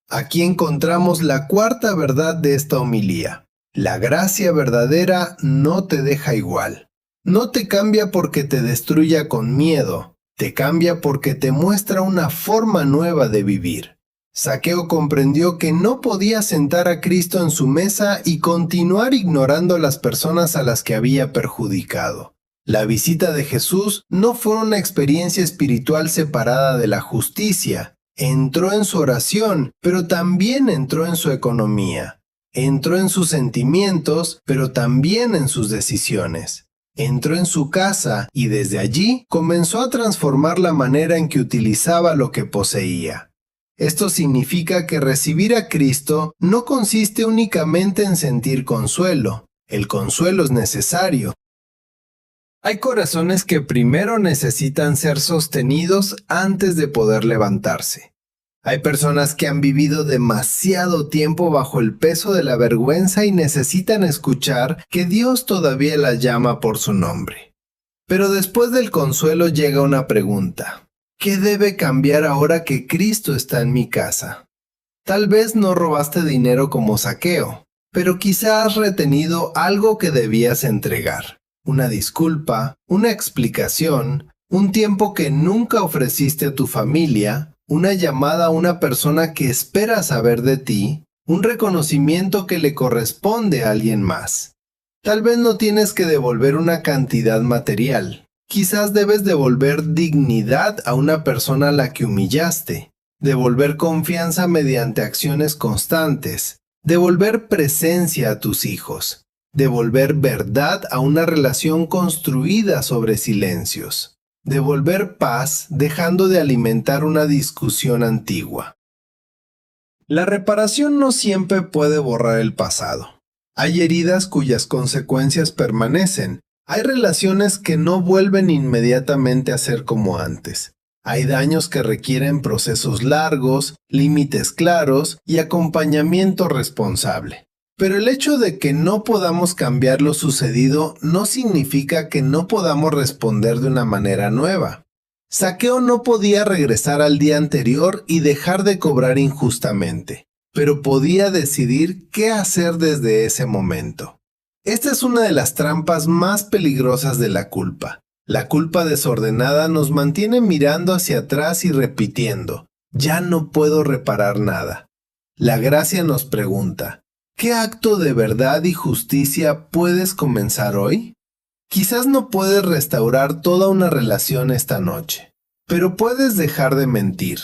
Aquí encontramos la cuarta verdad de esta homilía. La gracia verdadera no te deja igual. No te cambia porque te destruya con miedo. Te cambia porque te muestra una forma nueva de vivir. Zaqueo comprendió que no podía sentar a Cristo en su mesa y continuar ignorando a las personas a las que había perjudicado. La visita de Jesús no fue una experiencia espiritual separada de la justicia. Entró en su oración, pero también entró en su economía. Entró en sus sentimientos, pero también en sus decisiones. Entró en su casa y desde allí comenzó a transformar la manera en que utilizaba lo que poseía. Esto significa que recibir a Cristo no consiste únicamente en sentir consuelo. El consuelo es necesario. Hay corazones que primero necesitan ser sostenidos antes de poder levantarse. Hay personas que han vivido demasiado tiempo bajo el peso de la vergüenza y necesitan escuchar que Dios todavía las llama por su nombre. Pero después del consuelo llega una pregunta. ¿Qué debe cambiar ahora que Cristo está en mi casa? Tal vez no robaste dinero como Zaqueo, pero quizás has retenido algo que debías entregar. Una disculpa, una explicación, un tiempo que nunca ofreciste a tu familia, una llamada a una persona que espera saber de ti, un reconocimiento que le corresponde a alguien más. Tal vez no tienes que devolver una cantidad material. Quizás debes devolver dignidad a una persona a la que humillaste, devolver confianza mediante acciones constantes, devolver presencia a tus hijos, devolver verdad a una relación construida sobre silencios. Devolver paz dejando de alimentar una discusión antigua. La reparación no siempre puede borrar el pasado. Hay heridas cuyas consecuencias permanecen. Hay relaciones que no vuelven inmediatamente a ser como antes. Hay daños que requieren procesos largos, límites claros y acompañamiento responsable. Pero el hecho de que no podamos cambiar lo sucedido no significa que no podamos responder de una manera nueva. Zaqueo no podía regresar al día anterior y dejar de cobrar injustamente, pero podía decidir qué hacer desde ese momento. Esta es una de las trampas más peligrosas de la culpa. La culpa desordenada nos mantiene mirando hacia atrás y repitiendo: ya no puedo reparar nada. La gracia nos pregunta: ¿qué acto de verdad y justicia puedes comenzar hoy? Quizás no puedes restaurar toda una relación esta noche, pero puedes dejar de mentir.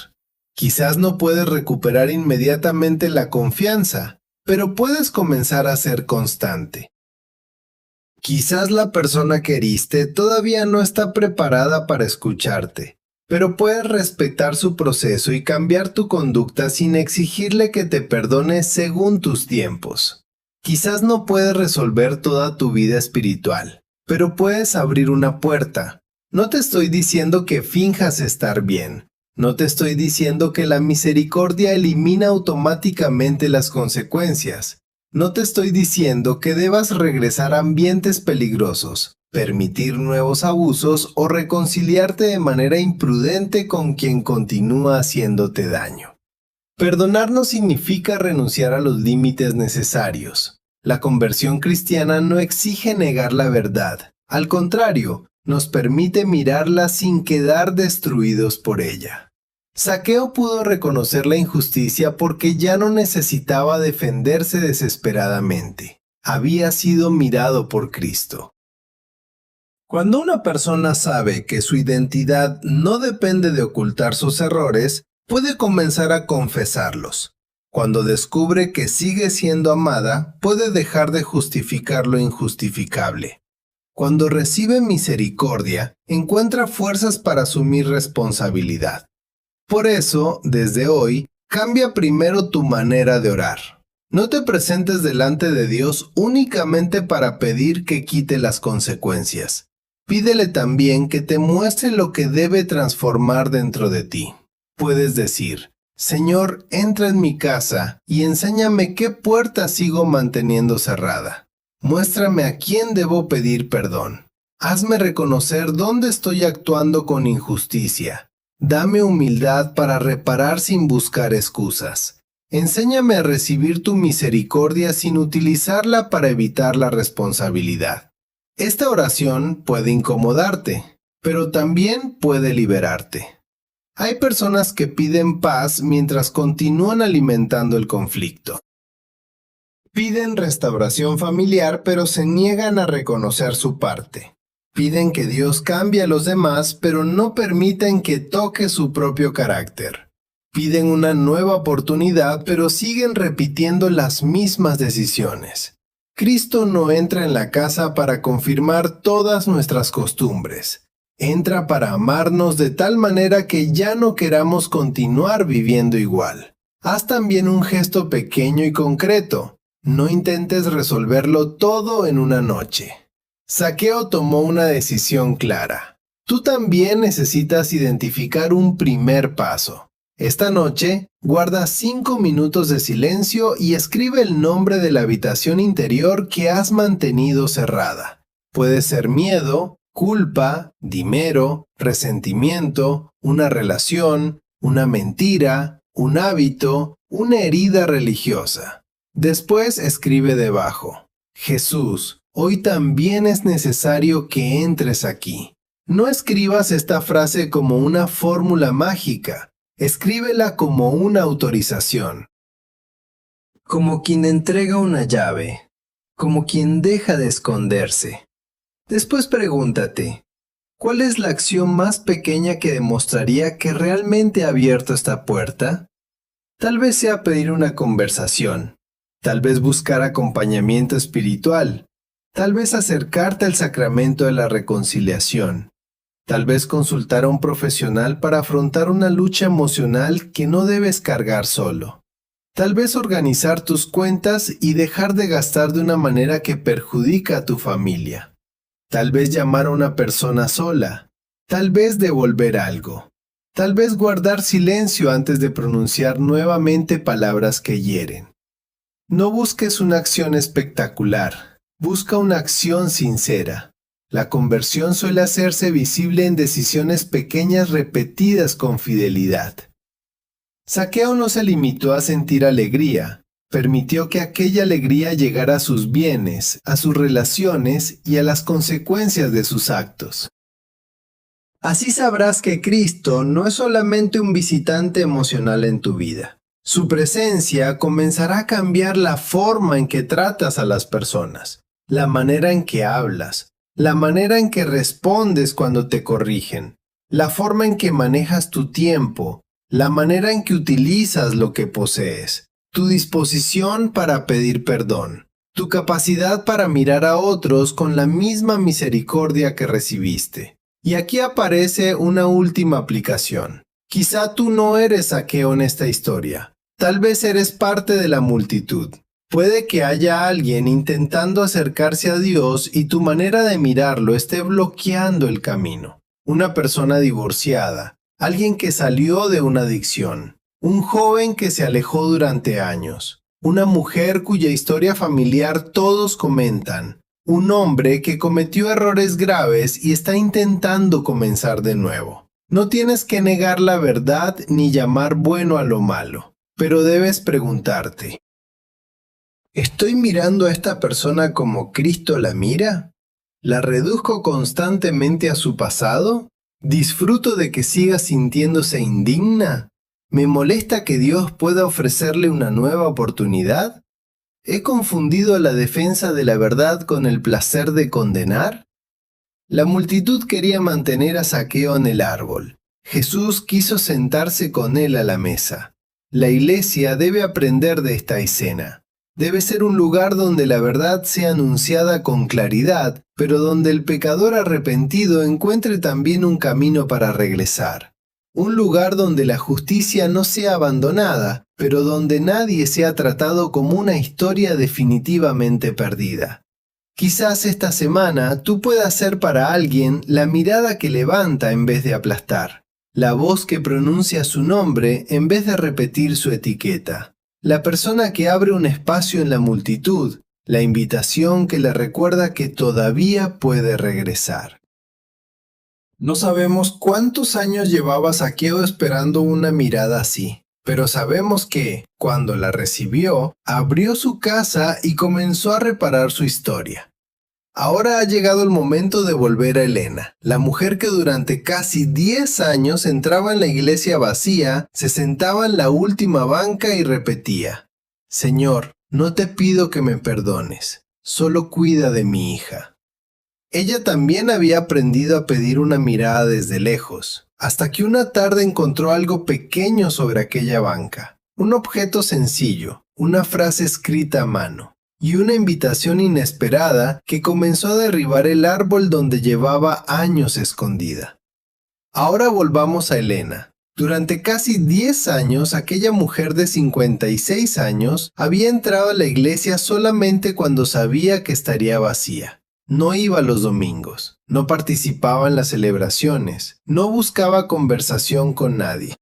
Quizás no puedes recuperar inmediatamente la confianza, pero puedes comenzar a ser constante. Quizás la persona que heriste todavía no está preparada para escucharte, pero puedes respetar su proceso y cambiar tu conducta sin exigirle que te perdone según tus tiempos. Quizás no puedes resolver toda tu vida espiritual, pero puedes abrir una puerta. No te estoy diciendo que finjas estar bien. No te estoy diciendo que la misericordia elimina automáticamente las consecuencias. No te estoy diciendo que debas regresar a ambientes peligrosos, permitir nuevos abusos o reconciliarte de manera imprudente con quien continúa haciéndote daño. Perdonar no significa renunciar a los límites necesarios. La conversión cristiana no exige negar la verdad. Al contrario, nos permite mirarla sin quedar destruidos por ella. Zaqueo pudo reconocer la injusticia porque ya no necesitaba defenderse desesperadamente. Había sido mirado por Cristo. Cuando una persona sabe que su identidad no depende de ocultar sus errores, puede comenzar a confesarlos. Cuando descubre que sigue siendo amada, puede dejar de justificar lo injustificable. Cuando recibe misericordia, encuentra fuerzas para asumir responsabilidad. Por eso, desde hoy, cambia primero tu manera de orar. No te presentes delante de Dios únicamente para pedir que quite las consecuencias. Pídele también que te muestre lo que debe transformar dentro de ti. Puedes decir: Señor, entra en mi casa y enséñame qué puerta sigo manteniendo cerrada. Muéstrame a quién debo pedir perdón. Hazme reconocer dónde estoy actuando con injusticia. Dame humildad para reparar sin buscar excusas. Enséñame a recibir tu misericordia sin utilizarla para evitar la responsabilidad. Esta oración puede incomodarte, pero también puede liberarte. Hay personas que piden paz mientras continúan alimentando el conflicto. Piden restauración familiar, pero se niegan a reconocer su parte. Piden que Dios cambie a los demás, pero no permiten que toque su propio carácter. Piden una nueva oportunidad, pero siguen repitiendo las mismas decisiones. Cristo no entra en la casa para confirmar todas nuestras costumbres. Entra para amarnos de tal manera que ya no queramos continuar viviendo igual. Haz también un gesto pequeño y concreto. No intentes resolverlo todo en una noche. Zaqueo tomó una decisión clara. Tú también necesitas identificar un primer paso. Esta noche, guarda 5 minutos de silencio y escribe el nombre de la habitación interior que has mantenido cerrada. Puede ser miedo, culpa, dinero, resentimiento, una relación, una mentira, un hábito, una herida religiosa. Después escribe debajo: Jesús, hoy también es necesario que entres aquí. No escribas esta frase como una fórmula mágica. Escríbela como una autorización. Como quien entrega una llave, como quien deja de esconderse. Después pregúntate: ¿cuál es la acción más pequeña que demostraría que realmente ha abierto esta puerta? Tal vez sea pedir una conversación. Tal vez buscar acompañamiento espiritual. Tal vez acercarte al sacramento de la reconciliación. Tal vez consultar a un profesional para afrontar una lucha emocional que no debes cargar solo. Tal vez organizar tus cuentas y dejar de gastar de una manera que perjudica a tu familia. Tal vez llamar a una persona sola. Tal vez devolver algo. Tal vez guardar silencio antes de pronunciar nuevamente palabras que hieren. No busques una acción espectacular, busca una acción sincera. La conversión suele hacerse visible en decisiones pequeñas repetidas con fidelidad. Zaqueo no se limitó a sentir alegría, permitió que aquella alegría llegara a sus bienes, a sus relaciones y a las consecuencias de sus actos. Así sabrás que Cristo no es solamente un visitante emocional en tu vida. Su presencia comenzará a cambiar la forma en que tratas a las personas, la manera en que hablas, la manera en que respondes cuando te corrigen, la forma en que manejas tu tiempo, la manera en que utilizas lo que posees, tu disposición para pedir perdón, tu capacidad para mirar a otros con la misma misericordia que recibiste. Y aquí aparece una última aplicación. Quizá tú no eres Zaqueo en esta historia. Tal vez eres parte de la multitud. Puede que haya alguien intentando acercarse a Dios y tu manera de mirarlo esté bloqueando el camino. Una persona divorciada, alguien que salió de una adicción, un joven que se alejó durante años, una mujer cuya historia familiar todos comentan, un hombre que cometió errores graves y está intentando comenzar de nuevo. No tienes que negar la verdad ni llamar bueno a lo malo, pero debes preguntarte: ¿estoy mirando a esta persona como Cristo la mira? ¿La reduzco constantemente a su pasado? ¿Disfruto de que siga sintiéndose indigna? ¿Me molesta que Dios pueda ofrecerle una nueva oportunidad? ¿He confundido la defensa de la verdad con el placer de condenar? La multitud quería mantener a Zaqueo en el árbol. Jesús quiso sentarse con él a la mesa. La iglesia debe aprender de esta escena. Debe ser un lugar donde la verdad sea anunciada con claridad, pero donde el pecador arrepentido encuentre también un camino para regresar. Un lugar donde la justicia no sea abandonada, pero donde nadie sea tratado como una historia definitivamente perdida. Quizás esta semana tú puedas ser para alguien la mirada que levanta en vez de aplastar, la voz que pronuncia su nombre en vez de repetir su etiqueta, la persona que abre un espacio en la multitud, la invitación que le recuerda que todavía puede regresar. No sabemos cuántos años llevaba Zaqueo esperando una mirada así, pero sabemos que, cuando la recibió, abrió su casa y comenzó a reparar su historia. Ahora ha llegado el momento de volver a Elena, la mujer que durante casi 10 años entraba en la iglesia vacía, se sentaba en la última banca y repetía: Señor, no te pido que me perdones, solo cuida de mi hija. Ella también había aprendido a pedir una mirada desde lejos, hasta que una tarde encontró algo pequeño sobre aquella banca, un objeto sencillo, una frase escrita a mano, y una invitación inesperada que comenzó a derribar el árbol donde llevaba años escondida. Ahora volvamos a Elena. Durante casi 10 años, aquella mujer de 56 años había entrado a la iglesia solamente cuando sabía que estaría vacía. No iba los domingos, no participaba en las celebraciones, no buscaba conversación con nadie.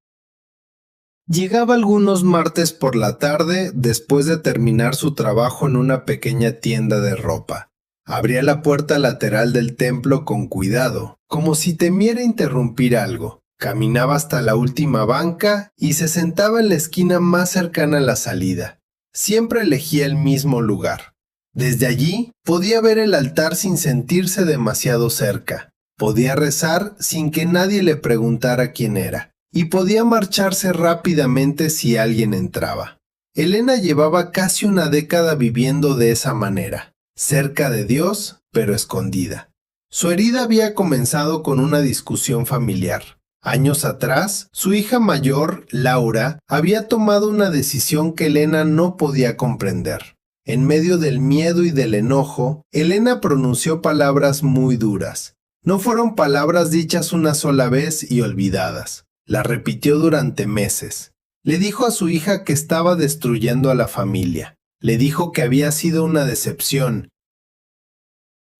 Llegaba algunos martes por la tarde después de terminar su trabajo en una pequeña tienda de ropa. Abría la puerta lateral del templo con cuidado, como si temiera interrumpir algo. Caminaba hasta la última banca y se sentaba en la esquina más cercana a la salida. Siempre elegía el mismo lugar. Desde allí podía ver el altar sin sentirse demasiado cerca. Podía rezar sin que nadie le preguntara quién era. Y podía marcharse rápidamente si alguien entraba. Elena llevaba casi una década viviendo de esa manera, cerca de Dios, pero escondida. Su herida había comenzado con una discusión familiar. Años atrás, su hija mayor, Laura, había tomado una decisión que Elena no podía comprender. En medio del miedo y del enojo, Elena pronunció palabras muy duras. No fueron palabras dichas una sola vez y olvidadas. La repitió durante meses. Le dijo a su hija que estaba destruyendo a la familia. Le dijo que había sido una decepción.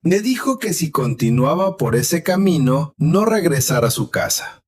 Le dijo que si continuaba por ese camino, no regresara a su casa.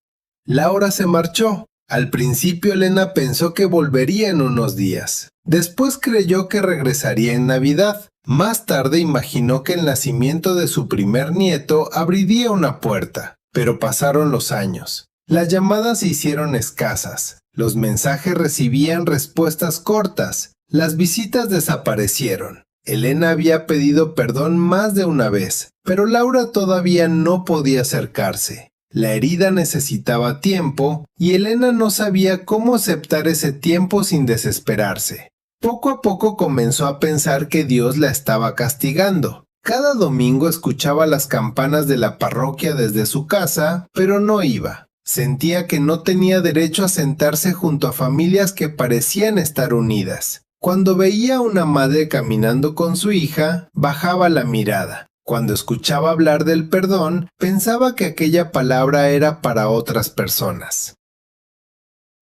Laura se marchó. Al principio Elena pensó que volvería en unos días. Después creyó que regresaría en Navidad. Más tarde imaginó que el nacimiento de su primer nieto abriría una puerta. Pero pasaron los años. Las llamadas se hicieron escasas. Los mensajes recibían respuestas cortas. Las visitas desaparecieron. Elena había pedido perdón más de una vez, pero Laura todavía no podía acercarse. La herida necesitaba tiempo y Elena no sabía cómo aceptar ese tiempo sin desesperarse. Poco a poco comenzó a pensar que Dios la estaba castigando. Cada domingo escuchaba las campanas de la parroquia desde su casa, pero no iba. Sentía que no tenía derecho a sentarse junto a familias que parecían estar unidas. Cuando veía a una madre caminando con su hija, bajaba la mirada. Cuando escuchaba hablar del perdón, pensaba que aquella palabra era para otras personas.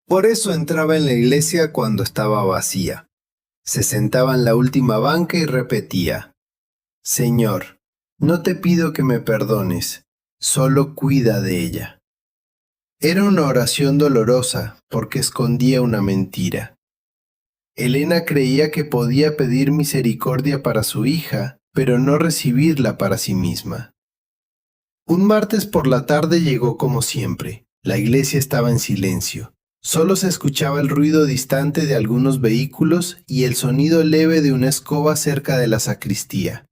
Por eso entraba en la iglesia cuando estaba vacía. Se sentaba en la última banca y repetía: Señor, no te pido que me perdones, solo cuida de ella. Era una oración dolorosa porque escondía una mentira. Elena creía que podía pedir misericordia para su hija, pero no recibirla para sí misma. Un martes por la tarde llegó como siempre. La iglesia estaba en silencio. Solo se escuchaba el ruido distante de algunos vehículos y el sonido leve de una escoba cerca de la sacristía.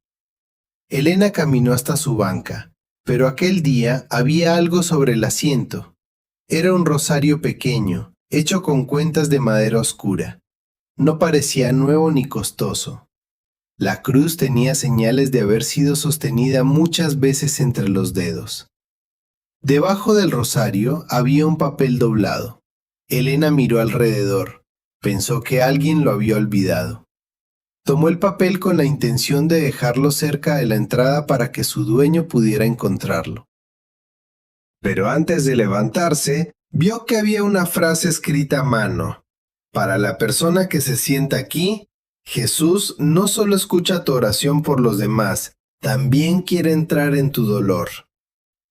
Elena caminó hasta su banca, pero aquel día había algo sobre el asiento. Era un rosario pequeño, hecho con cuentas de madera oscura. No parecía nuevo ni costoso. La cruz tenía señales de haber sido sostenida muchas veces entre los dedos. Debajo del rosario había un papel doblado. Elena miró alrededor. Pensó que alguien lo había olvidado. Tomó el papel con la intención de dejarlo cerca de la entrada para que su dueño pudiera encontrarlo. Pero antes de levantarse, vio que había una frase escrita a mano. Para la persona que se sienta aquí, Jesús no solo escucha tu oración por los demás, también quiere entrar en tu dolor.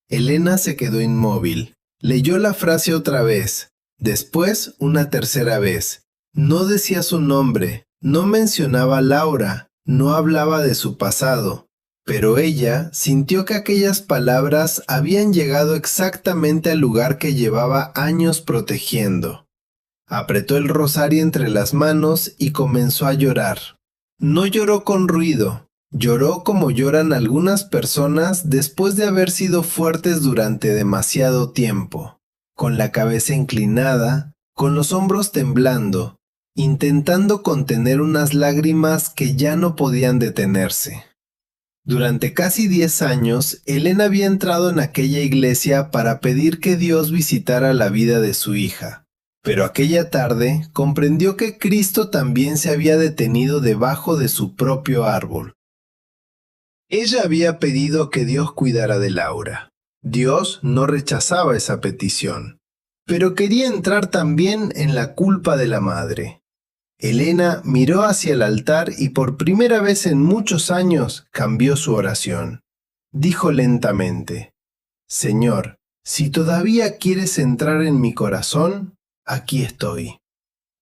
Elena se quedó inmóvil. Leyó la frase otra vez, después una tercera vez. No decía su nombre, no mencionaba a Laura, no hablaba de su pasado. Pero ella sintió que aquellas palabras habían llegado exactamente al lugar que llevaba años protegiendo. Apretó el rosario entre las manos y comenzó a llorar. No lloró con ruido, lloró como lloran algunas personas después de haber sido fuertes durante demasiado tiempo, con la cabeza inclinada, con los hombros temblando, intentando contener unas lágrimas que ya no podían detenerse. Durante casi 10 años, Elena había entrado en aquella iglesia para pedir que Dios visitara la vida de su hija. Pero aquella tarde comprendió que Cristo también se había detenido debajo de su propio árbol. Ella había pedido que Dios cuidara de Laura. Dios no rechazaba esa petición, pero quería entrar también en la culpa de la madre. Elena miró hacia el altar y por primera vez en muchos años cambió su oración. Dijo lentamente: Señor, si todavía quieres entrar en mi corazón, aquí estoy.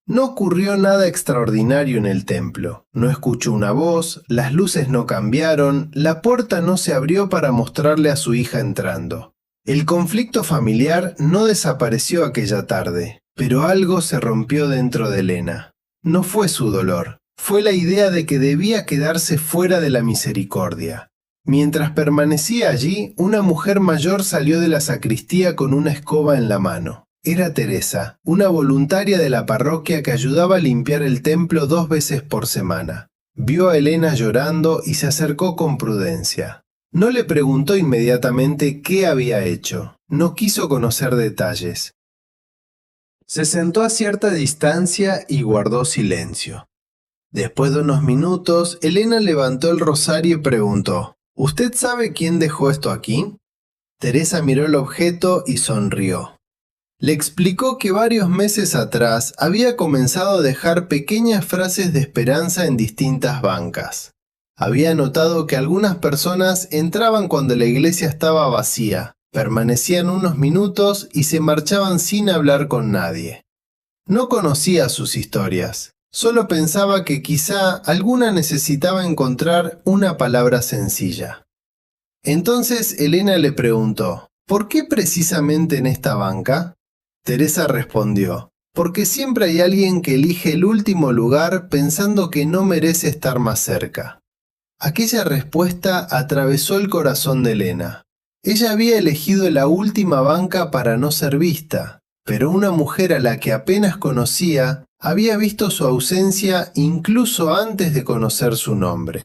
No ocurrió nada extraordinario en el templo. No escuchó una voz, las luces no cambiaron, la puerta no se abrió para mostrarle a su hija entrando. El conflicto familiar no desapareció aquella tarde, pero algo se rompió dentro de Elena. No fue su dolor, fue la idea de que debía quedarse fuera de la misericordia. Mientras permanecía allí, una mujer mayor salió de la sacristía con una escoba en la mano. Era Teresa, una voluntaria de la parroquia que ayudaba a limpiar el templo 2 veces por semana. Vio a Elena llorando y se acercó con prudencia. No le preguntó inmediatamente qué había hecho. No quiso conocer detalles. Se sentó a cierta distancia y guardó silencio. Después de unos minutos, Elena levantó el rosario y preguntó: ¿Usted sabe quién dejó esto aquí? Teresa miró el objeto y sonrió. Le explicó que varios meses atrás había comenzado a dejar pequeñas frases de esperanza en distintas bancas. Había notado que algunas personas entraban cuando la iglesia estaba vacía, permanecían unos minutos y se marchaban sin hablar con nadie. No conocía sus historias, solo pensaba que quizá alguna necesitaba encontrar una palabra sencilla. Entonces Elena le preguntó: ¿por qué precisamente en esta banca? Teresa respondió: porque siempre hay alguien que elige el último lugar pensando que no merece estar más cerca. Aquella respuesta atravesó el corazón de Elena. Ella había elegido la última banca para no ser vista, pero una mujer a la que apenas conocía había visto su ausencia incluso antes de conocer su nombre.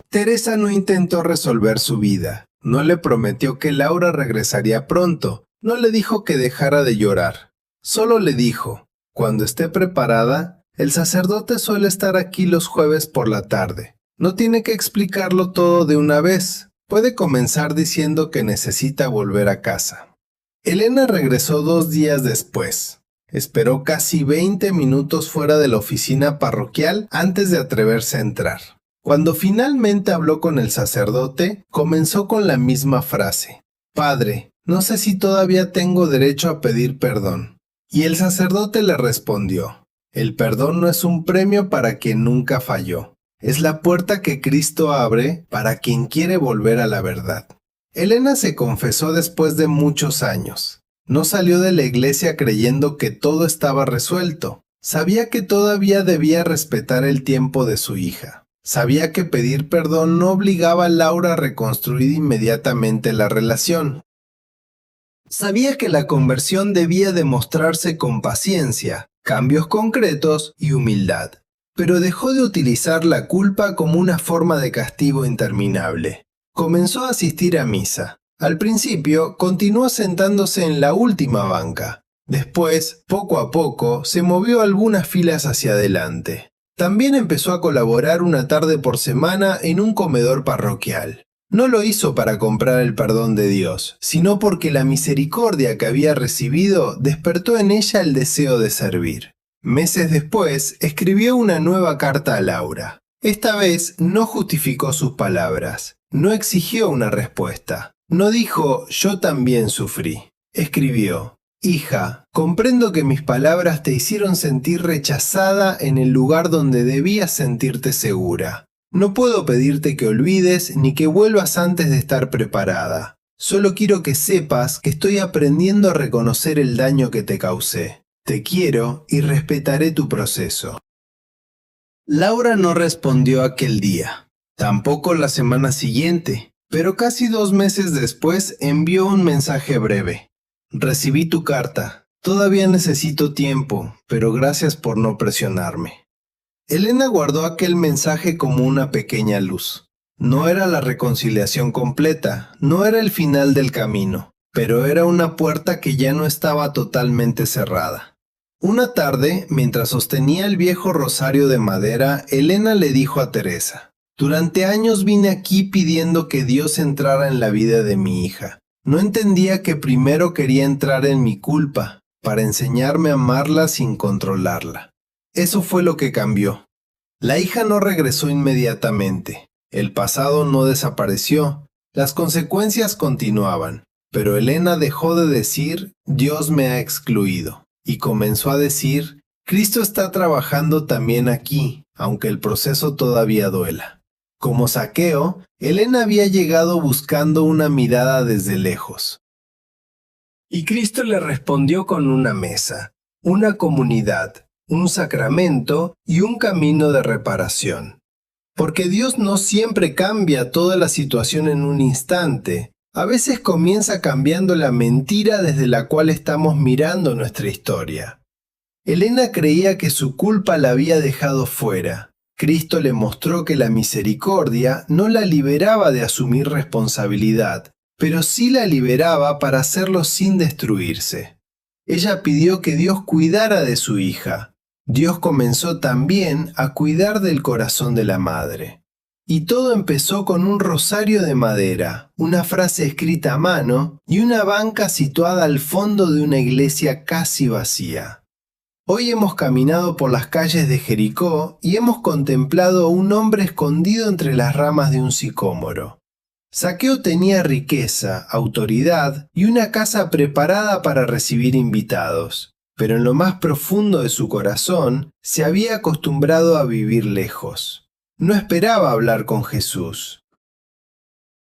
Teresa no intentó resolver su vida, no le prometió que Laura regresaría pronto, no le dijo que dejara de llorar. Solo le dijo: cuando esté preparada, el sacerdote suele estar aquí los jueves por la tarde. No tiene que explicarlo todo de una vez. Puede comenzar diciendo que necesita volver a casa. Elena regresó 2 días después. Esperó casi 20 minutos fuera de la oficina parroquial antes de atreverse a entrar. Cuando finalmente habló con el sacerdote, comenzó con la misma frase: Padre, no sé si todavía tengo derecho a pedir perdón. Y el sacerdote le respondió: el perdón no es un premio para quien nunca falló. Es la puerta que Cristo abre para quien quiere volver a la verdad. Elena se confesó después de muchos años. No salió de la iglesia creyendo que todo estaba resuelto. Sabía que todavía debía respetar el tiempo de su hija. Sabía que pedir perdón no obligaba a Laura a reconstruir inmediatamente la relación. Sabía que la conversión debía demostrarse con paciencia, cambios concretos y humildad. Pero dejó de utilizar la culpa como una forma de castigo interminable. Comenzó a asistir a misa. Al principio, continuó sentándose en la última banca. Después, poco a poco, se movió algunas filas hacia adelante. También empezó a colaborar una tarde por semana en un comedor parroquial. No lo hizo para comprar el perdón de Dios, sino porque la misericordia que había recibido despertó en ella el deseo de servir. Meses después, escribió una nueva carta a Laura. Esta vez no justificó sus palabras, no exigió una respuesta, no dijo «yo también sufrí». Escribió «Hija, comprendo que mis palabras te hicieron sentir rechazada en el lugar donde debías sentirte segura. No puedo pedirte que olvides ni que vuelvas antes de estar preparada. Solo quiero que sepas que estoy aprendiendo a reconocer el daño que te causé. Te quiero y respetaré tu proceso». Laura no respondió aquel día, tampoco la semana siguiente, pero casi 2 meses después envió un mensaje breve. «Recibí tu carta. Todavía necesito tiempo, pero gracias por no presionarme». Elena guardó aquel mensaje como una pequeña luz. No era la reconciliación completa, no era el final del camino, pero era una puerta que ya no estaba totalmente cerrada. Una tarde, mientras sostenía el viejo rosario de madera, Elena le dijo a Teresa: «Durante años vine aquí pidiendo que Dios entrara en la vida de mi hija. No entendía que primero quería entrar en mi culpa, para enseñarme a amarla sin controlarla. Eso fue lo que cambió». La hija no regresó inmediatamente. El pasado no desapareció. Las consecuencias continuaban. Pero Elena dejó de decir «Dios me ha excluido» y comenzó a decir «Cristo está trabajando también aquí, aunque el proceso todavía duela». Como Zaqueo, Elena había llegado buscando una mirada desde lejos. Y Cristo le respondió con una mesa, una comunidad, un sacramento y un camino de reparación. Porque Dios no siempre cambia toda la situación en un instante. A veces comienza cambiando la mentira desde la cual estamos mirando nuestra historia. Elena creía que su culpa la había dejado fuera. Cristo le mostró que la misericordia no la liberaba de asumir responsabilidad, pero sí la liberaba para hacerlo sin destruirse. Ella pidió que Dios cuidara de su hija. Dios comenzó también a cuidar del corazón de la madre. Y todo empezó con un rosario de madera, una frase escrita a mano y una banca situada al fondo de una iglesia casi vacía. Hoy hemos caminado por las calles de Jericó y hemos contemplado a un hombre escondido entre las ramas de un sicómoro. Zaqueo tenía riqueza, autoridad y una casa preparada para recibir invitados, pero en lo más profundo de su corazón se había acostumbrado a vivir lejos. No esperaba hablar con Jesús.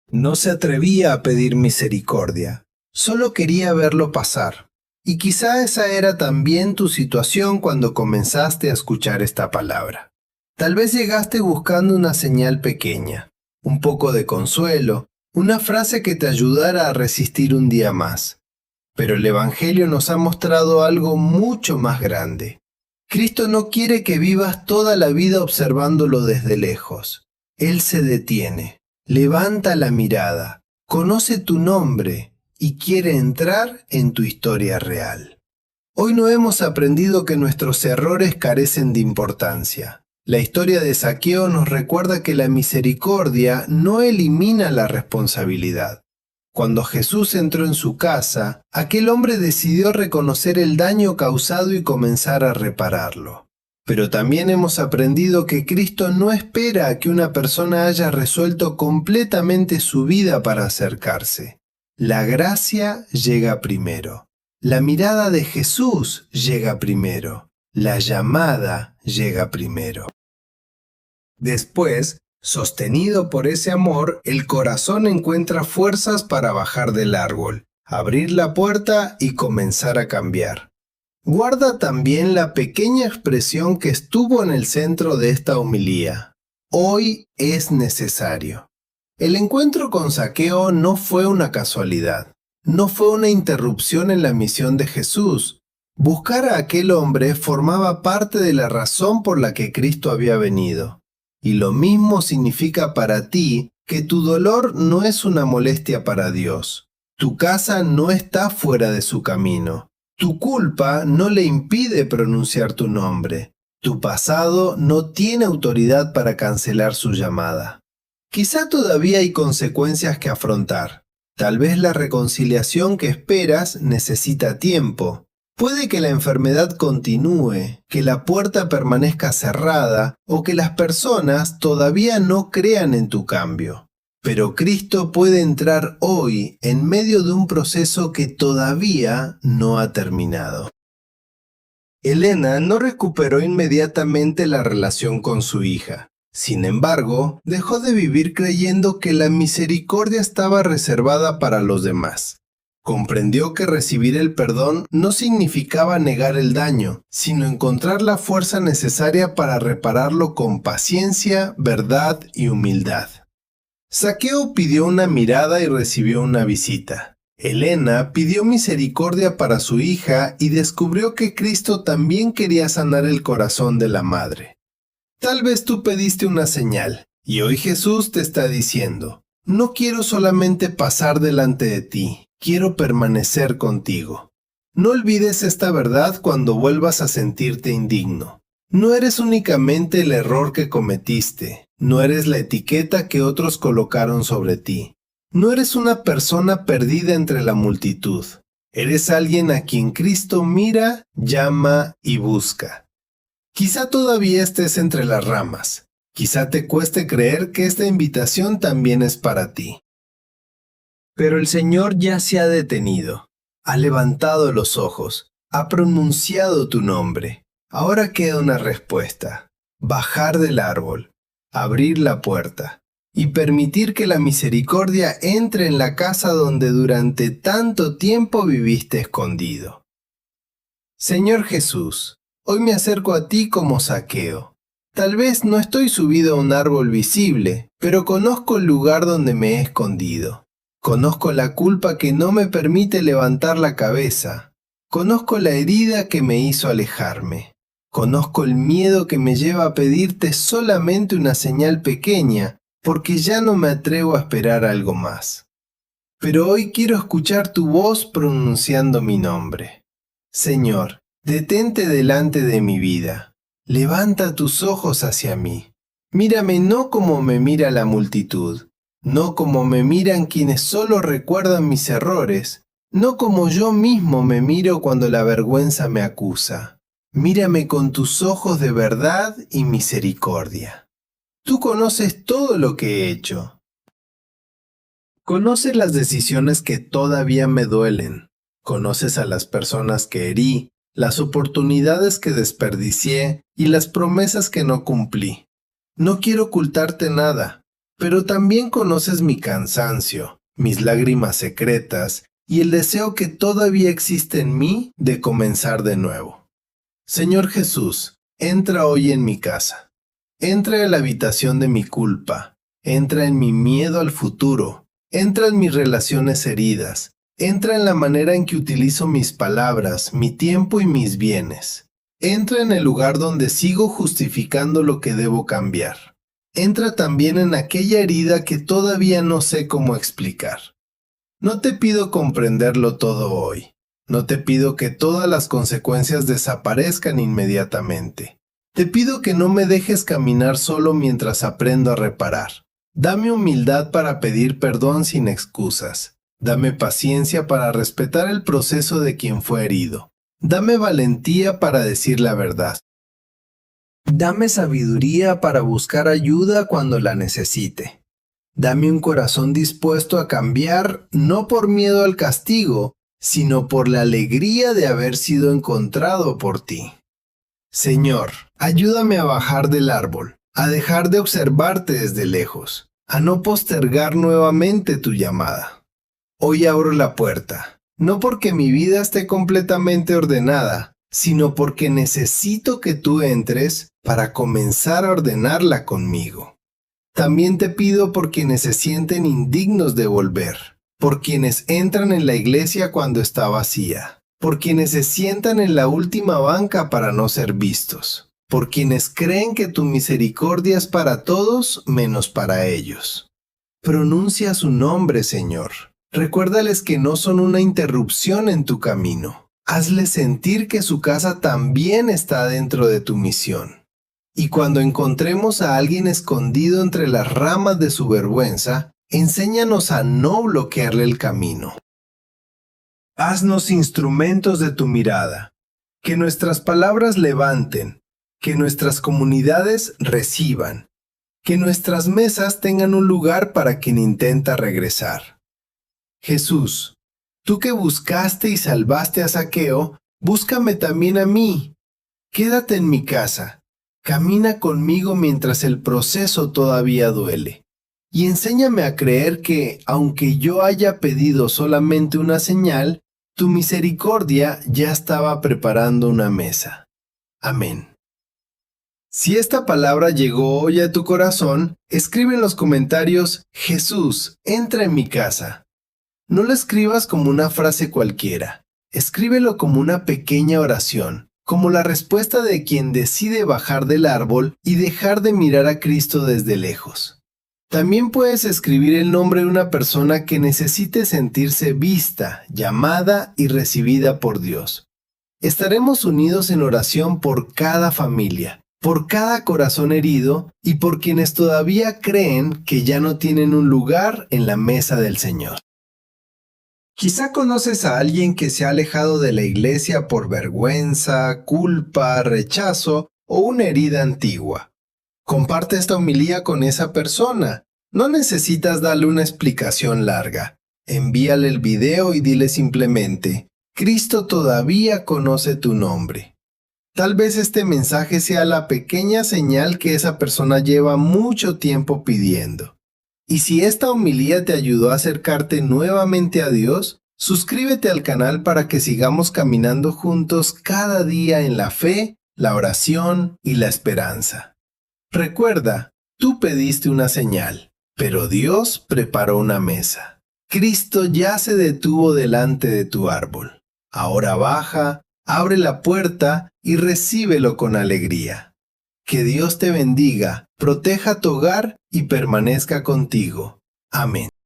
No se atrevía a pedir misericordia, solo quería verlo pasar. Y quizá esa era también tu situación cuando comenzaste a escuchar esta palabra. Tal vez llegaste buscando una señal pequeña, un poco de consuelo, una frase que te ayudara a resistir un día más. Pero el Evangelio nos ha mostrado algo mucho más grande. Cristo no quiere que vivas toda la vida observándolo desde lejos. Él se detiene, levanta la mirada, conoce tu nombre y quiere entrar en tu historia real. Hoy no hemos aprendido que nuestros errores carecen de importancia. La historia de Zaqueo nos recuerda que la misericordia no elimina la responsabilidad. Cuando Jesús entró en su casa, aquel hombre decidió reconocer el daño causado y comenzar a repararlo. Pero también hemos aprendido que Cristo no espera a que una persona haya resuelto completamente su vida para acercarse. La gracia llega primero. La mirada de Jesús llega primero. La llamada llega primero. Después, sostenido por ese amor, el corazón encuentra fuerzas para bajar del árbol, abrir la puerta y comenzar a cambiar. Guarda también la pequeña expresión que estuvo en el centro de esta homilía. Hoy es necesario. El encuentro con Zaqueo no fue una casualidad, no fue una interrupción en la misión de Jesús, Buscar a aquel hombre formaba parte de la razón por la que Cristo había venido. Y lo mismo significa para ti que tu dolor no es una molestia para Dios. Tu casa no está fuera de su camino. Tu culpa no le impide pronunciar tu nombre. Tu pasado no tiene autoridad para cancelar su llamada. Quizá todavía hay consecuencias que afrontar. Tal vez la reconciliación que esperas necesita tiempo. Puede que la enfermedad continúe, que la puerta permanezca cerrada o que las personas todavía no crean en tu cambio. Pero Cristo puede entrar hoy en medio de un proceso que todavía no ha terminado. Elena no recuperó inmediatamente la relación con su hija. Sin embargo, dejó de vivir creyendo que la misericordia estaba reservada para los demás. Comprendió que recibir el perdón no significaba negar el daño, sino encontrar la fuerza necesaria para repararlo con paciencia, verdad y humildad. Zaqueo pidió una mirada y recibió una visita. Elena pidió misericordia para su hija y descubrió que Cristo también quería sanar el corazón de la madre. Tal vez tú pediste una señal, y hoy Jesús te está diciendo, no quiero solamente pasar delante de ti, quiero permanecer contigo. No olvides esta verdad cuando vuelvas a sentirte indigno. No eres únicamente el error que cometiste, no eres la etiqueta que otros colocaron sobre ti. No eres una persona perdida entre la multitud. Eres alguien a quien Cristo mira, llama y busca. Quizá todavía estés entre las ramas. Quizá te cueste creer que esta invitación también es para ti. Pero el Señor ya se ha detenido, ha levantado los ojos, ha pronunciado tu nombre. Ahora queda una respuesta: bajar del árbol, abrir la puerta y permitir que la misericordia entre en la casa donde durante tanto tiempo viviste escondido. Señor Jesús, hoy me acerco a ti como Zaqueo. Tal vez no estoy subido a un árbol visible, pero conozco el lugar donde me he escondido. Conozco la culpa que no me permite levantar la cabeza. Conozco la herida que me hizo alejarme. Conozco el miedo que me lleva a pedirte solamente una señal pequeña, porque ya no me atrevo a esperar algo más. Pero hoy quiero escuchar tu voz pronunciando mi nombre. Señor, detente delante de mi vida. Levanta tus ojos hacia mí. Mírame no como me mira la multitud, no como me miran quienes solo recuerdan mis errores, no como yo mismo me miro cuando la vergüenza me acusa. Mírame con tus ojos de verdad y misericordia. Tú conoces todo lo que he hecho. Conoces las decisiones que todavía me duelen. Conoces a las personas que herí, las oportunidades que desperdicié y las promesas que no cumplí. No quiero ocultarte nada, pero también conoces mi cansancio, mis lágrimas secretas y el deseo que todavía existe en mí de comenzar de nuevo. Señor Jesús, entra hoy en mi casa. Entra en la habitación de mi culpa. Entra en mi miedo al futuro. Entra en mis relaciones heridas. Entra en la manera en que utilizo mis palabras, mi tiempo y mis bienes. Entra en el lugar donde sigo justificando lo que debo cambiar. Entra también en aquella herida que todavía no sé cómo explicar. No te pido comprenderlo todo hoy. No te pido que todas las consecuencias desaparezcan inmediatamente. Te pido que no me dejes caminar solo mientras aprendo a reparar. Dame humildad para pedir perdón sin excusas. Dame paciencia para respetar el proceso de quien fue herido. Dame valentía para decir la verdad. Dame sabiduría para buscar ayuda cuando la necesite. Dame un corazón dispuesto a cambiar, no por miedo al castigo, sino por la alegría de haber sido encontrado por ti. Señor, ayúdame a bajar del árbol, a dejar de observarte desde lejos, a no postergar nuevamente tu llamada. Hoy abro la puerta, no porque mi vida esté completamente ordenada, sino porque necesito que tú entres para comenzar a ordenarla conmigo. También te pido por quienes se sienten indignos de volver, por quienes entran en la iglesia cuando está vacía, por quienes se sientan en la última banca para no ser vistos, por quienes creen que tu misericordia es para todos menos para ellos. Pronuncia su nombre, Señor. Recuérdales que no son una interrupción en tu camino. Hazles sentir que su casa también está dentro de tu misión. Y cuando encontremos a alguien escondido entre las ramas de su vergüenza, enséñanos a no bloquearle el camino. Haznos instrumentos de tu mirada, que nuestras palabras levanten, que nuestras comunidades reciban, que nuestras mesas tengan un lugar para quien intenta regresar. Jesús, tú que buscaste y salvaste a Zaqueo, búscame también a mí. Quédate en mi casa, camina conmigo mientras el proceso todavía duele. Y enséñame a creer que, aunque yo haya pedido solamente una señal, tu misericordia ya estaba preparando una mesa. Amén. Si esta palabra llegó hoy a tu corazón, escribe en los comentarios: Jesús, entra en mi casa. No lo escribas como una frase cualquiera. Escríbelo como una pequeña oración, como la respuesta de quien decide bajar del árbol y dejar de mirar a Cristo desde lejos. También puedes escribir el nombre de una persona que necesite sentirse vista, llamada y recibida por Dios. Estaremos unidos en oración por cada familia, por cada corazón herido y por quienes todavía creen que ya no tienen un lugar en la mesa del Señor. Quizá conoces a alguien que se ha alejado de la iglesia por vergüenza, culpa, rechazo o una herida antigua. Comparte esta homilía con esa persona. No necesitas darle una explicación larga. Envíale el video y dile simplemente: Cristo todavía conoce tu nombre. Tal vez este mensaje sea la pequeña señal que esa persona lleva mucho tiempo pidiendo. Y si esta homilía te ayudó a acercarte nuevamente a Dios, suscríbete al canal para que sigamos caminando juntos cada día en la fe, la oración y la esperanza. Recuerda, tú pediste una señal, pero Dios preparó una mesa. Cristo ya se detuvo delante de tu árbol. Ahora baja, abre la puerta y recíbelo con alegría. Que Dios te bendiga, proteja tu hogar y permanezca contigo. Amén.